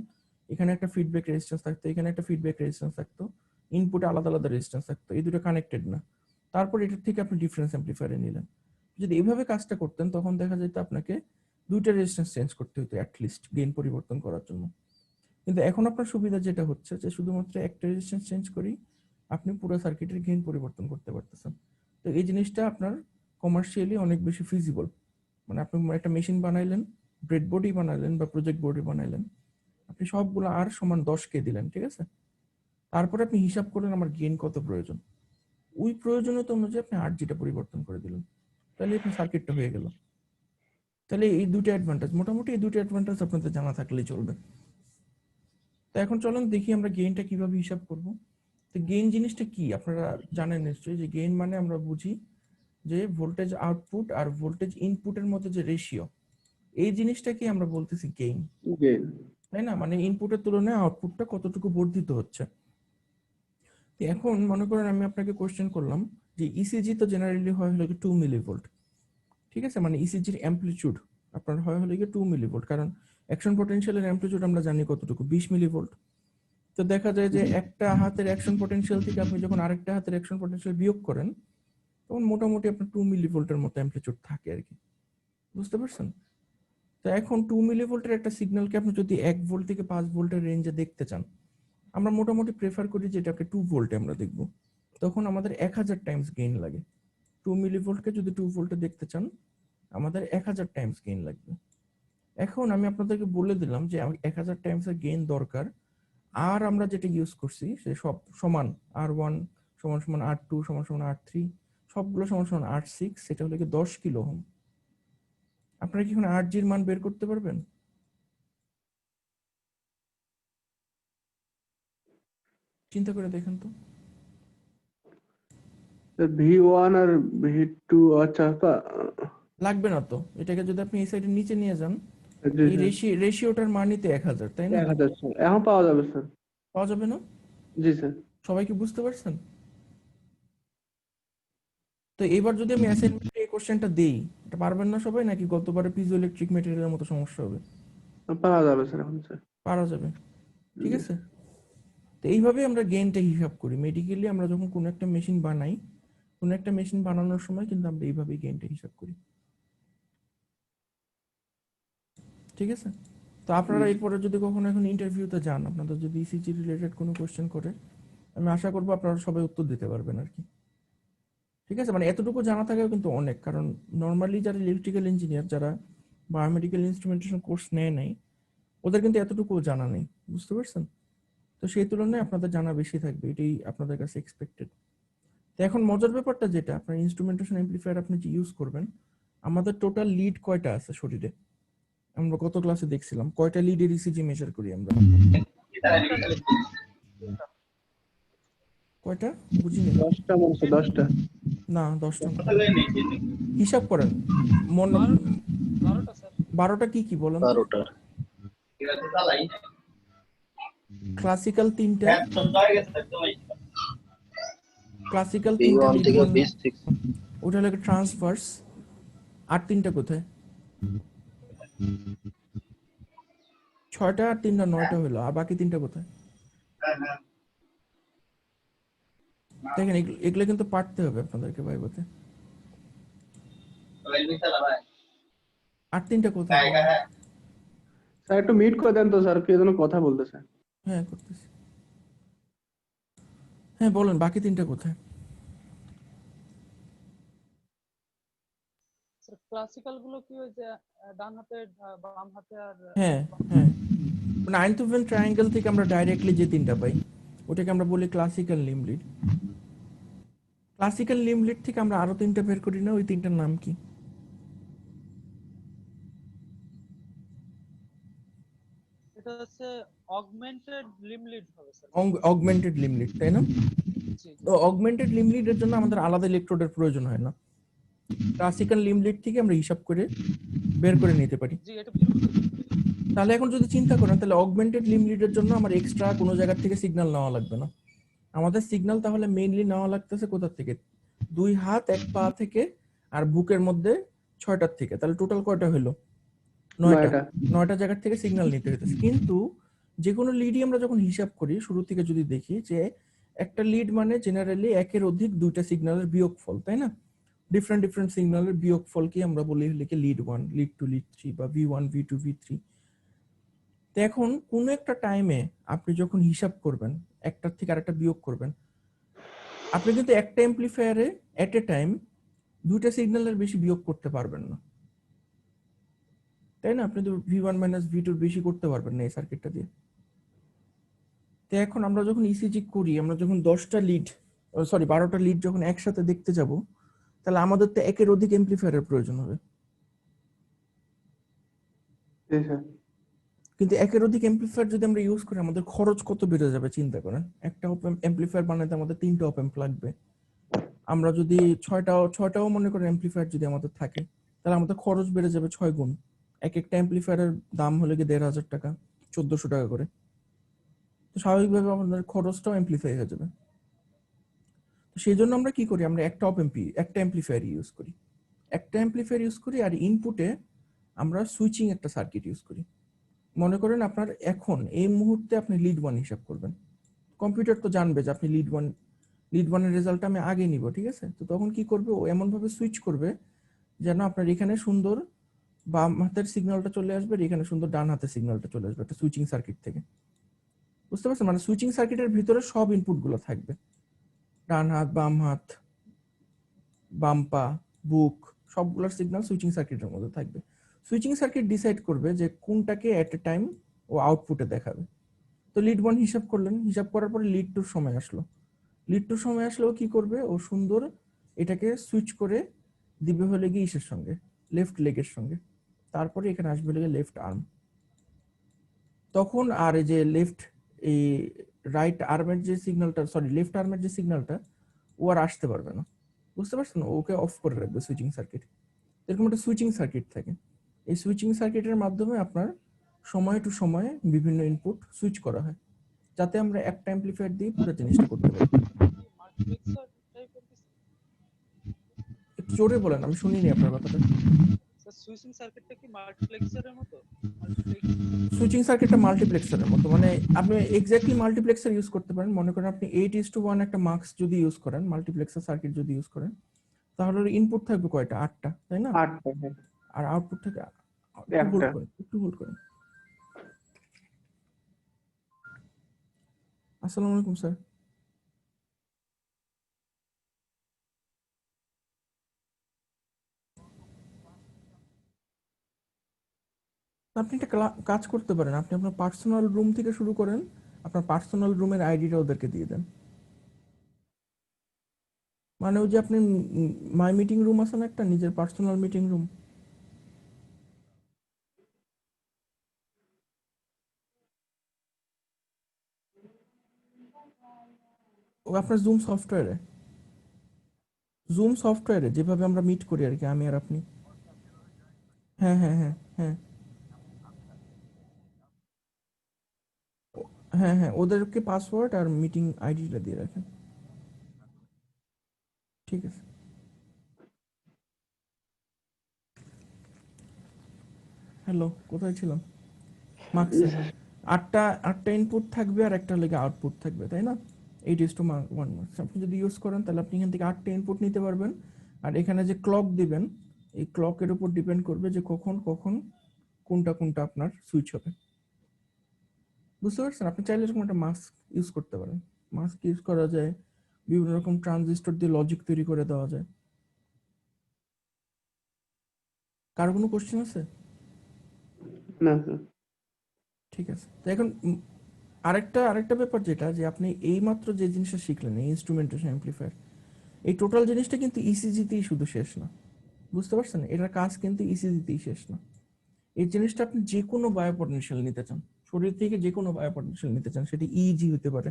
এখানে একটা ফিডব্যাক রেজিস্ট্যান্স থাকতো, এখানে একটা ফিডব্যাক রেজিস্ট্যান্স থাকতো, ইনপুটে আলাদা আলাদা রেজিস্ট্যান্স থাকতো, এই দুটো কানেক্টেড না, তারপর এটার থেকে আপনি ডিফারেন্স অ্যাম্পলিফায়ারে নিলেন। যদি এইভাবে কাজটা করতেন তখন দেখা যেত আপনাকে দুইটা রেজিস্ট্যান্স চেঞ্জ করতে হতো অ্যাটলিস্ট গেইন পরিবর্তন করার জন্য। কিন্তু এখন আপনার সুবিধা যেটা হচ্ছে যে শুধুমাত্র একটা রেজিস্ট্যান্স চেঞ্জ করেই আপনি পুরো সার্কিটের গেইন পরিবর্তন করতে পারতেছেন। তো এই জিনিসটা আপনার কমার্শিয়ালি অনেক বেশি ফিজিবল। মানে আপনি একটা মেশিন বানাইলেন, ব্রেডবোর্ডই বানাইলেন বা প্রজেক্ট বোর্ডই বানাইলেন, আপনি সবগুলো আর সমান 10K দিলেন, ঠিক আছে। তারপরে আপনি হিসাব করলেন আমার গেইন কত প্রয়োজন, ওই প্রয়োজনীয়তা অনুযায়ী আপনি RGটা পরিবর্তন করে দিলেন, তাহলে আপনার সার্কিটটা হয়ে গেল। তাহলে এই দুটো অ্যাডভান্টেজ, মোটামুটি এই দুটো অ্যাডভান্টেজ আপনাদের জানা থাকলেই চলবে। তো এখন চলুন দেখি আমরা গেইনটা কিভাবে হিসাব করব। তো গেইন জিনিসটা কি আপনারা জানেন নিশ্চয়ই, যে গেইন মানে আমরা বুঝি যে ভোল্টেজ আউটপুট আর ভোল্টেজ ইনপুটের মধ্যে যে রেশিও, এই জিনিসটাকে আমরা বলতেছি গেইন, তাই না। মানে ইনপুটের তুলনায় আউটপুটটা কতটুকু বর্ধিত হচ্ছে। তো এখন মনে করেন আমি আপনাকে কোশ্চেন করলাম যে ইসিজি তো জেনারেলি হয় হলো 2 মিলিভোল্ট, ঠিক আছে, মানে ইসিজির অ্যাম্পলিটিউড আপনার হয় হলো 2 মিলিভোল্ট, কারণ অ্যাকশন পটেনশিয়ালের অ্যাম্পলিটিউড আমরা জানি কতটুকু, 20 মিলিভোল্ট। তো দেখা যায় যে একটা হাতের অ্যাকশন পটেনশিয়াল থেকে আপনি যখন আরেকটা হাতের অ্যাকশন পটেনশিয়াল বিয়োগ করেন তখন মোটামুটি আপনার 2 মিলিভোল্টের মতো অ্যাম্পলিটিউড থাকে আর কি, বুঝতে পারছেন। তো এখন 2 মিলিভোল্টের একটা সিগন্যালকে আপনি যদি 1 ভোল্ট থেকে 5 ভোল্টের রেঞ্জে দেখতে চান, আমরা মোটামুটি প্রেফার করি যেটাকে 2 ভোল্টে আমরা দেখব, তখন আমাদের 1000 টাইমস গেইন লাগে। 2 মিলিভোল্টকে যদি 2 ভোল্টে দেখতে চান আমাদের 1000 টাইমস গেইন লাগবে। এখন আমি আপনাদেরকে বলে দিলাম যে 1000 টাইমস এর গেইন দরকার, আর আমরা যেটা ইউজ করছি সে সব সমান, R1 সমান সমান R2 সমান সমান R3 সবগুলো সমান সমান R6, সেটা হলো কি 10 কিলো ওহম। আপনারা কি এখন RG এর মান বের করতে পারবেন? চিন্তা করে দেখেন তো। V1 আর V2 আচ্ছা লাগবে না তো, এটাকে যদি আপনি এই সাইডের নিচে নিয়ে যান, জি এই স্যার, রেশিওটার মানই তো 1000, তাই না? 1000 স্যার, এখন পাওয়া যাবে স্যার। পাওয়া যাবে না? জি স্যার। সবাই কি বুঝতে পারছেন? তো এবার যদি আমি অ্যাসাইনমেন্টে এই কোশ্চেনটা দেই, এটা পারবেন না সবাই, নাকি গতবারে পিজো ইলেকট্রিক মেটেরিয়ালের মতো সমস্যা হবে? পাওয়া যাবে স্যার এখন স্যার। পারা যাবে, ঠিক আছে। তো এইভাবে আমরা গেইনটা হিসাব করি মেডিকেলি। আমরা যখন কোনো একটা মেশিন বানাই, কোনো একটা মেশিন বানানোর সময় কিন্তু আমরা এইভাবেই গেইনটা হিসাব করি, ঠিক আছে। তো আপনারা এরপরে যদি কখনো এখন ইন্টারভিউতে যান, আপনাদের যদি ইসিজি রিলেটেড কোনো কোশ্চেন করে, আমি আশা করবো আপনারা সবাই উত্তর দিতে পারবেন আর কি, ঠিক আছে। মানে এতটুকু জানা থাকাও কিন্তু অনেক, কারণ নর্মালি যারা ইলেকট্রিক্যাল ইঞ্জিনিয়ার, যারা বায়োমেডিক্যাল ইনস্ট্রুমেন্টেশন কোর্স নেয় নাই, ওদের কিন্তু এতটুকু জানা নেই, বুঝতে পারছেন? তো সেই তুলনায় আপনাদের জানা বেশি থাকবে, এটাই আপনাদের কাছে এক্সপেক্টেড। তো এখন মজার ব্যাপারটা যেটা, আপনার ইনস্ট্রুমেন্টেশন অ্যাম্প্লিফায়ার আপনি যে ইউজ করবেন, আমাদের টোটাল লিড কয়টা আছে শরীরে? আমরা গত ক্লাসে দেখছিলাম কয়টা লিডের ইসিজি মেজার করি আমরা। কয়টা বুঝিনি। 10টা মনে হচ্ছে, 10টা। না 10টা না, হিসাব করেন মন। 12টা স্যার। 12টা কি কি বলেন? 12টা। ক্লাসিক্যাল 3টা, ক্লাসিক্যাল 3টা, B1 লিড থেকে 1 B6 ওটা হলো ট্রান্সভার্স। আর 3টা কোথায়? 6টা আর 3টা 9টা হলো, আর বাকি 3টা কোথায়? দেখেন এগুলো কিন্তু পারতে হবে আপনাদেরকে ভাইবোতে। আর 3টা কোথায় বলেন? স্যার একটু মিট করে দেন তো স্যার, কে যেন কথা বলতেছে। হ্যাঁ করতেছি, হ্যাঁ বলেন বাকি 3টা কোথায়? স্যার ক্লাসিক্যাল গুলো কি ওই যে ডান হাতে বাম হাতে আর হ্যাঁ হ্যাঁ, মানে আইনথোভেন ট্রায়াঙ্গেল থেকে আমরা ডাইরেক্টলি যে 3টা পাই ওটাকে আমরা বলি classical limb lead. Classical limb lead থেকে আমরা আরো 3টা বের করি না, ওই 3টার নাম কি? এটা হচ্ছে অগমেন্টেড লিম্ব লিড হবে স্যার। অগমেন্টেড লিম্ব লিড, তাই না? জি তো অগমেন্টেড লিম্ব লিডের জন্য আমাদের আলাদা ইলেকট্রোডের প্রয়োজন হয় না, ক্লাসিক্যাল লিম্ব লিড থেকে আমরা হিসাব করে বের করে নিতে পারি। জি এটা তাহলে এখন যদি চিন্তা করেন, তাহলে অগমেন্টেড লিম্ব লিডের জন্য আমার এক্সট্রা কোনো জায়গা থেকে সিগন্যাল নেওয়া লাগবে না। আমাদের সিগন্যাল তাহলে মেইনলি নেওয়া লাগতেছে কোথা থেকে? 2 হাত 1 পা থেকে, আর বুকের মধ্যে 6টার থেকে। তাহলে টোটাল কয়টা হলো? 9টা। 9টা জায়গা থেকে সিগন্যাল নিতে হইতেছে। কিন্তু যে কোনো লিডই আমরা যখন হিসাব করি, শুরু থেকে যদি দেখি যে একটা লিড মানে জেনারেলি একের অধিক 2টা সিগন্যালের বিয়োগফল, তাই না? ডিফারেন্ট সিগন্যালের বিয়োগফলকে আমরা বলি লিখে লিড 1, লিড 2, লিড 3 বা V1 V2 V3। তো এখন কোন একটা টাইমে আপনি যখন হিসাব করবেন, একটার থেকে আরেকটা বিয়োগ করবেন, আপনি কিন্তু একটা অ্যাম্প্লিফায়ারে এট এ টাইম 2টা সিগন্যালের বেশি বিয়োগ করতে পারবেন না, তাই না? আপনি তো V1 মাইনাস V2 বেশি করতে পারবেন না এই সার্কিটটা দিয়ে। তো এখন আমরা যখন ইসিজি করি, আমরা যখন 10টা লিড, সরি 12টা লিড যখন একসাথে দেখতে যাব, তাহলে আমাদের তো একের অধিক অ্যাম্প্লিফায়ারের প্রয়োজন হবে। জি স্যার। কিন্তু একের অধিক অ্যাম্প্লিফায়ার যদি আমরা ইউজ করি, আমাদের খরচ কত বেড়ে যাবে চিন্তা করেন। একটা অ্যাম্প্লিফায়ার বানাতে আমাদের 3টা অপ অ্যাম্প লাগবে। আমরা যদি 6টাও মনে করেন অ্যাম্প্লিফায়ার যদি আমাদের থাকে, তাহলে আমাদের খরচ বেড়ে যাবে 6 গুণ। এক একটা অ্যাম্প্লিফায়ারের দাম হলে কি 1500 টাকা, 1400 টাকা করে। তো স্বাভাবিকভাবে আমাদের খরচটাও অ্যাম্প্লিফাই হয়ে যাবে। তো সেই জন্য আমরা কি করি, আমরা একটা অ্যাম্প্লিফায়ার ইউজ করি, আর ইনপুটে আমরা সুইচিং একটা সার্কিট ইউজ করি। মনে করেন আপনার এখন এই মুহূর্তে আপনি লিড 1 হিসাব করবেন, কম্পিউটার তো জানবে যে আপনি লিড 1 এর রেজাল্ট আমি আগে নিব, ঠিক আছে। তো তখন কি করবে, ও এমন ভাবে সুইচ করবে যেন আপনার এখানে সুন্দর বাম হাতের সিগন্যালটা চলে আসবে, আর এখানে সুন্দর ডান হাতের সিগন্যালটা চলে আসবে একটা সুইচিং সার্কিট থেকে। বুঝতে পারছেন? মানে সুইচিং সার্কিটের ভিতরে সব ইনপুট গুলো থাকবে, ডান হাত, বাম হাত, বাম পা, বুক, সবগুলোর সিগন্যাল সুইচিং সার্কিটের মধ্যে থাকবে। সুইচিং সার্কিট ডিসাইড করবে যে কোনটাকে এট এ টাইম ও আউটপুটে দেখাবে। তো লিড 1 হিসাব করলেন, হিসাব করার পরে লিড 2 সময় আসলো। লিড 2 সময় আসলে ও কি করবে, ও সুন্দর এটাকে সুইচ করে দিবে হলে গিয়ে ইসের সঙ্গে, লেফট লেগের সঙ্গে। তারপরে এখানে আসবে হলে লেফট আর্ম। তখন আর এই যে লেফট এই রাইট আর্মের যে সিগন্যালটা, সরি লেফট আর্মের যে সিগন্যালটা, ও আর আসতে পারবে না। বুঝতে পারছেন? ওকে অফ করে রাখবে সুইচিং সার্কিট। এরকম একটা সুইচিং সার্কিট থাকে। এই সুইচিং সার্কিটের মাধ্যমে আপনার সময় টু সময়ে বিভিন্ন ইনপুট সুইচ করা হয়, যাতে আমরা একটা অ্যাম্পলিফায়ার দিয়ে পুরো জিনিসটা করতে পারি। মাল্টিপ্লেক্সার টাইপের কিছু? একটু জোরে বলেন, আমি শুনিনি আপনার কথাটা। স্যার সুইচিং সার্কিটটা কি মাল্টিপ্লেক্সারের মতো? সুইচিং সার্কিটটা মাল্টিপ্লেক্সারের মতো, মানে আপনি এক্স্যাক্টলি মাল্টিপ্লেক্সার ইউজ করতে পারেন। মনে করেন আপনি 8:1 একটা মার্কস যদি ইউজ করেন, মাল্টিপ্লেক্সার সার্কিট যদি ইউজ করেন, তাহলে ইনপুট থাকবে কয়টা? 8টা, তাই না? 8টা, হ্যাঁ। আর আউটপুট থেকে একটা। একটু হোল্ড করেন। আসসালামু আলাইকুম স্যার। আপনি একটা কাজ করতে পারেন, আপনি আপনার পার্সোনাল রুম থেকে শুরু করেন, আপনার পার্সোনাল রুমের আইডিটা ওদেরকে দিয়ে দেন। মানে ওই যে আপনি মাই মিটিং রুম আছে না একটা, নিজের পার্সোনাল মিটিং রুম, ও আপনার জুম সফটওয়্যারে যেভাবে আমরা মিট করি আর কি, আমি আর আপনি। হ্যাঁ হ্যাঁ হ্যাঁ হ্যাঁ হ্যাঁ হ্যাঁ, ওদেরকে পাসওয়ার্ড আর মিটিং আইডিটা দিয়ে রাখেন। ঠিক আছে। হ্যালো, কোথায় ছিলাম? মার্কসে আটটা ইনপুট থাকবে আর একটা লেগে আউটপুট থাকবে, তাই না? 8:1 মার্কস আপনি যদি ইউজ করেন, তাহলে আপনি এখান থেকে 8টা ইনপুট নিতে পারবেন। আর এখানে যে ক্লক দিবেন, এই ক্লকের উপর ডিপেন্ড করবে যে কখন কখন কোনটা আপনার সুইচ হবে। বুঝতে পারছেন? আপনি চাইলে এরকম একটা মাস্ক ইউজ করতে পারেন। মাস্ক ইউজ করা যায়, বিভিন্ন রকম ট্রানজিস্টর দিয়ে লজিক তৈরি করে দেওয়া যায়। কার কোনো কোশ্চেন আছে? না স্যার। ঠিক আছে। তো এখন আরেকটা ব্যাপার যেটা, যে আপনি এইমাত্র যে জিনিসটা শিখলেন, এই ইনস্ট্রুমেন্টেশন অ্যাম্পলিফায়ার, এই টোটাল জিনিসটা কিন্তু ইসিজিতেই শুধু শেষ না। বুঝতে পারছেন? এটার কাজ কিন্তু ইসিজিতেই শেষ না। এই জিনিসটা আপনি যে কোনো বায়োপটেনশিয়াল নিতে চান, শরীর থেকে যে কোনো বায়োপটেনশিয়াল নিতে চান, সেটি ইজি হতে পারে,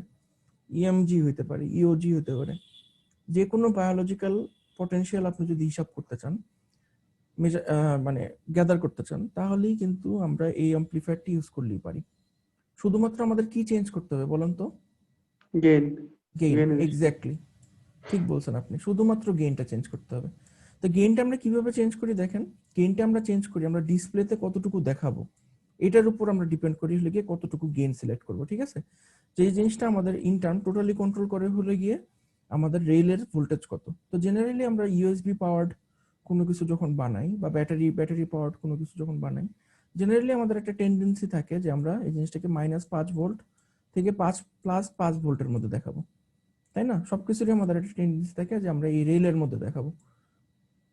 ইএমজি হতে পারে, ইওজি হতে পারে, যে কোনো বায়োলজিক্যাল পটেনশিয়াল আপনি যদি হিসাব করতে চান, মানে গ্যাদার করতে চান, তাহলেই কিন্তু আমরা এই অ্যাম্পলিফায়ারটি ইউজ করলেই পারি। শুধুমাত্র আমাদের কি চেঞ্জ করতে হবে বলেন তো? গেইন। গেইন, এক্স্যাক্টলি ঠিক বলছেন আপনি, শুধুমাত্র গেইনটা চেঞ্জ করতে হবে। তো গেইনটা আমরা কিভাবে চেঞ্জ করি দেখেন, গেইনটা আমরা চেঞ্জ করি, আমরা ডিসপ্লেতে কতটুকু দেখাবো এটার উপর আমরা ডিপেন্ড করি হলে গিয়ে কতটুকু গেইন সিলেক্ট করব। ঠিক আছে? যে জিনিসটা আমাদের ইন্টার্ন টোটালি কন্ট্রোল করে হলে গিয়ে আমাদের রেইলের ভোল্টেজ কত। তো জেনারেলি আমরা ইউএসবি পাওয়ার্ড কোনো কিছু যখন বানাই, বা ব্যাটারি পাওয়ার্ড কোনো কিছু যখন বানাই, জেনারেলি আমাদের একটা টেন্ডেন্সি থাকে যে আমরা এই জিনিসটাকে -5 ভোল্ট থেকে 5 ভোল্টের মধ্যে দেখাবো, তাই না? সবকিছুরই আমাদের একটা টেন্ডেন্সি থাকে যে আমরা এই রেলের মধ্যে দেখাবো,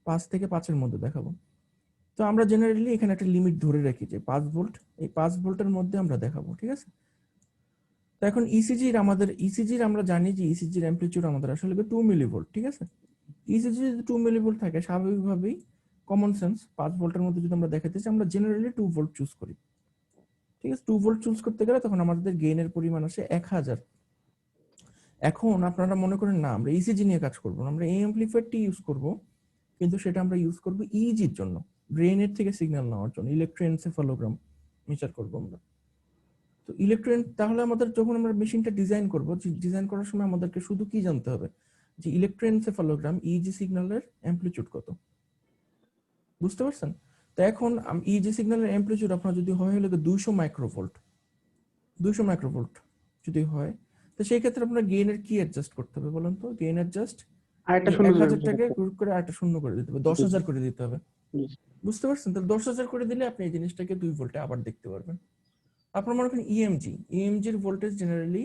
5 থেকে 5-এর মধ্যে দেখাবো। তো আমরা জেনারেলি এখানে একটা লিমিট ধরে রাখি যে 5 ভোল্ট, এই 5 ভোল্টের মধ্যে আমরা দেখাবো। ঠিক আছে? তো এখন ইসিজির আমরা জানি যে ইসিজির অ্যাম্পলিটিউড আমাদের আসলে 2 মিলিভোল্ট। ঠিক আছে? ইসিজি যদি 2 মিলিভোল্ট থাকে, স্বাভাবিকভাবেই কমন সেন্স 5 ভোল্টের মধ্যে যদি আমরা দেখাতে চাই, আমরা জেনারেলি 2 ভোল্ট চুজ করি। ঠিক আছে? 2 ভোল্ট চুজ করতে গেলে তখন আমাদের গেইনের পরিমাণ আসে 1000। এখন আপনারা মনে করেন না আমরা ইসিজি নিয়ে কাজ করব না, আমরা এই অ্যাম্পলিফায়ারটি ইউজ করব, কিন্তু সেটা আমরা ইউজ করব ইজির জন্য, ব্রেনের থেকে সিগন্যাল নেওয়ার জন্য, ইলেকট্রোএনসেফালোগ্রাম মেজার করব আমরা। তো তাহলে আমাদের যখন আমরা মেশিনটা ডিজাইন করব, ডিজাইন করার সময় আমাদেরকে শুধু কি জানতে হবে, যে ইলেকট্রোএনসেফালোগ্রাম ইজি সিগন্যালের অ্যাম্পলিটিউড কত। বুঝতে পারছেন? তো এখন ইজি সিগন্যালের অ্যাম্পলিটিউড আপনার যদি হয় হলো 200 মাইক্রোভোল্ট, 200 মাইক্রোভোল্ট যদি হয়, তো সেই ক্ষেত্রে আপনার গেইনের কি অ্যাডজাস্ট করতে হবে বলেন তো? গেইন অ্যাডজাস্ট আরেকটা শূন্য 1000 টাকা করে আরেকটা শূন্য করে দিতে হবে, 10,000 করে দিতে হবে। বুঝতে পারছেন? তাহলে 10,000 করে দিলে আপনি এই জিনিসটাকে 2 ভোল্টে আবার দেখতে পারবেন। আপনার মনে করেন ইএমজির ভোল্টেজ জেনারেলি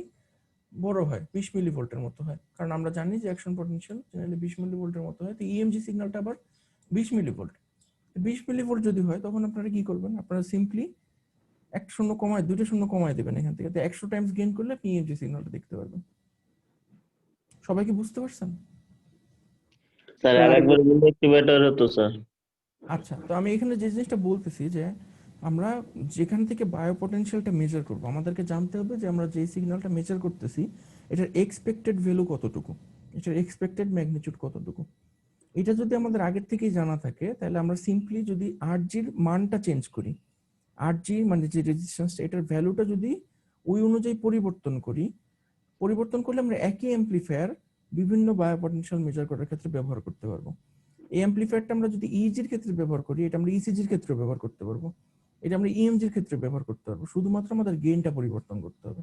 বড় হয়, 20 মিলি ভোল্টের মতো হয়, কারণ আমরা জানি যে অ্যাকশন পটেনশিয়াল জেনারেলি 20 মিলি ভোল্টের মতো হয়। তো ইএমজি সিগন্যালটা আবার 20 মিলি ভোল্ট। 20 মিলি ভোল্ট যদি হয় তখন আপনারা কি করবেন, আপনারা সিম্পলি একটা শূন্য কমায়, দুইটা শূন্য কমায় দেবেন এখান থেকে, তো 100 টাইমস গেইন করলে আপনি ইএমজি সিগন্যালটা দেখতে পারবেন। সবাই কি বুঝতে পারছেন? স্যার আরেকবার বললে একটু বেটার হতো স্যার। আচ্ছা, তো আমি এখানে যে জিনিসটা বলতেছি যে আমরা যেখান থেকে বায়ো পটেনশিয়ালটা মেজার করব, আমাদেরকে জানতে হবে যে আমরা যে সিগন্যালটা মেজার করতেছি এটার এক্সপেক্টেড ভ্যালু কতটুকু, এটার এক্সপেক্টেড ম্যাগনিটিউড কতটুকু। এটা যদি আমাদের আগের থেকেই জানা থাকে তাহলে আমরা সিম্পলি যদি আরজির মানটা চেঞ্জ করি, আরজি মানে যে রেজিস্ট্যান্সটা, এটার ভ্যালুটা যদি ওই অনুযায়ী পরিবর্তন করলে আমরা একই অ্যাম্পলিফায়ার বিভিন্ন বায়ো পটেনশিয়াল মেজার করার ক্ষেত্রে ব্যবহার করতে পারবো। এই অ্যাম্পলিফায়ারটা আমরা যদি ইজির ক্ষেত্রে ব্যবহার করি, এটা আমরা ইসিজির ক্ষেত্রে ব্যবহার করতে পারবো, এটা আমরা ইএমজির ক্ষেত্রে ব্যবহার করতে পারবো, শুধুমাত্র আমাদের গেইনটা পরিবর্তন করতে হবে।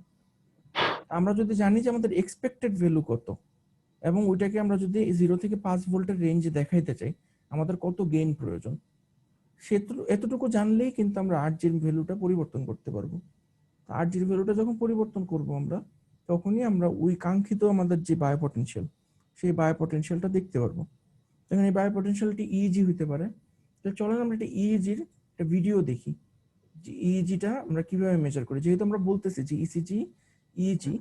আমরা যদি জানি যে আমাদের এক্সপেক্টেড ভ্যালু কত এবং ওইটাকে আমরা যদি 0 থেকে 5 ভোল্টের রেঞ্জে দেখাইতে চাই আমাদের কত গেইন প্রয়োজন, এতটুকু জানলেই কিন্তু আমরা আরজির ভ্যালুটা পরিবর্তন করতে পারবো। আরজির ভ্যালুটা যখন পরিবর্তন করব আমরা, তখনই আমরা ওই কাঙ্ক্ষিত আমাদের যে বায়ো পটেনশিয়াল, সেই বায়ো পটেনশিয়ালটা দেখতে পারবো। তখন এই বায়ো পটেনশিয়ালটি ইজি হতে পারে। তো চলেন আমরা একটা ইজির একটা ভিডিও দেখি যে ইজিটা আমরা কিভাবে মেজার করি। যেহেতু আমরা বলতেছি যে ইসিজি ইজি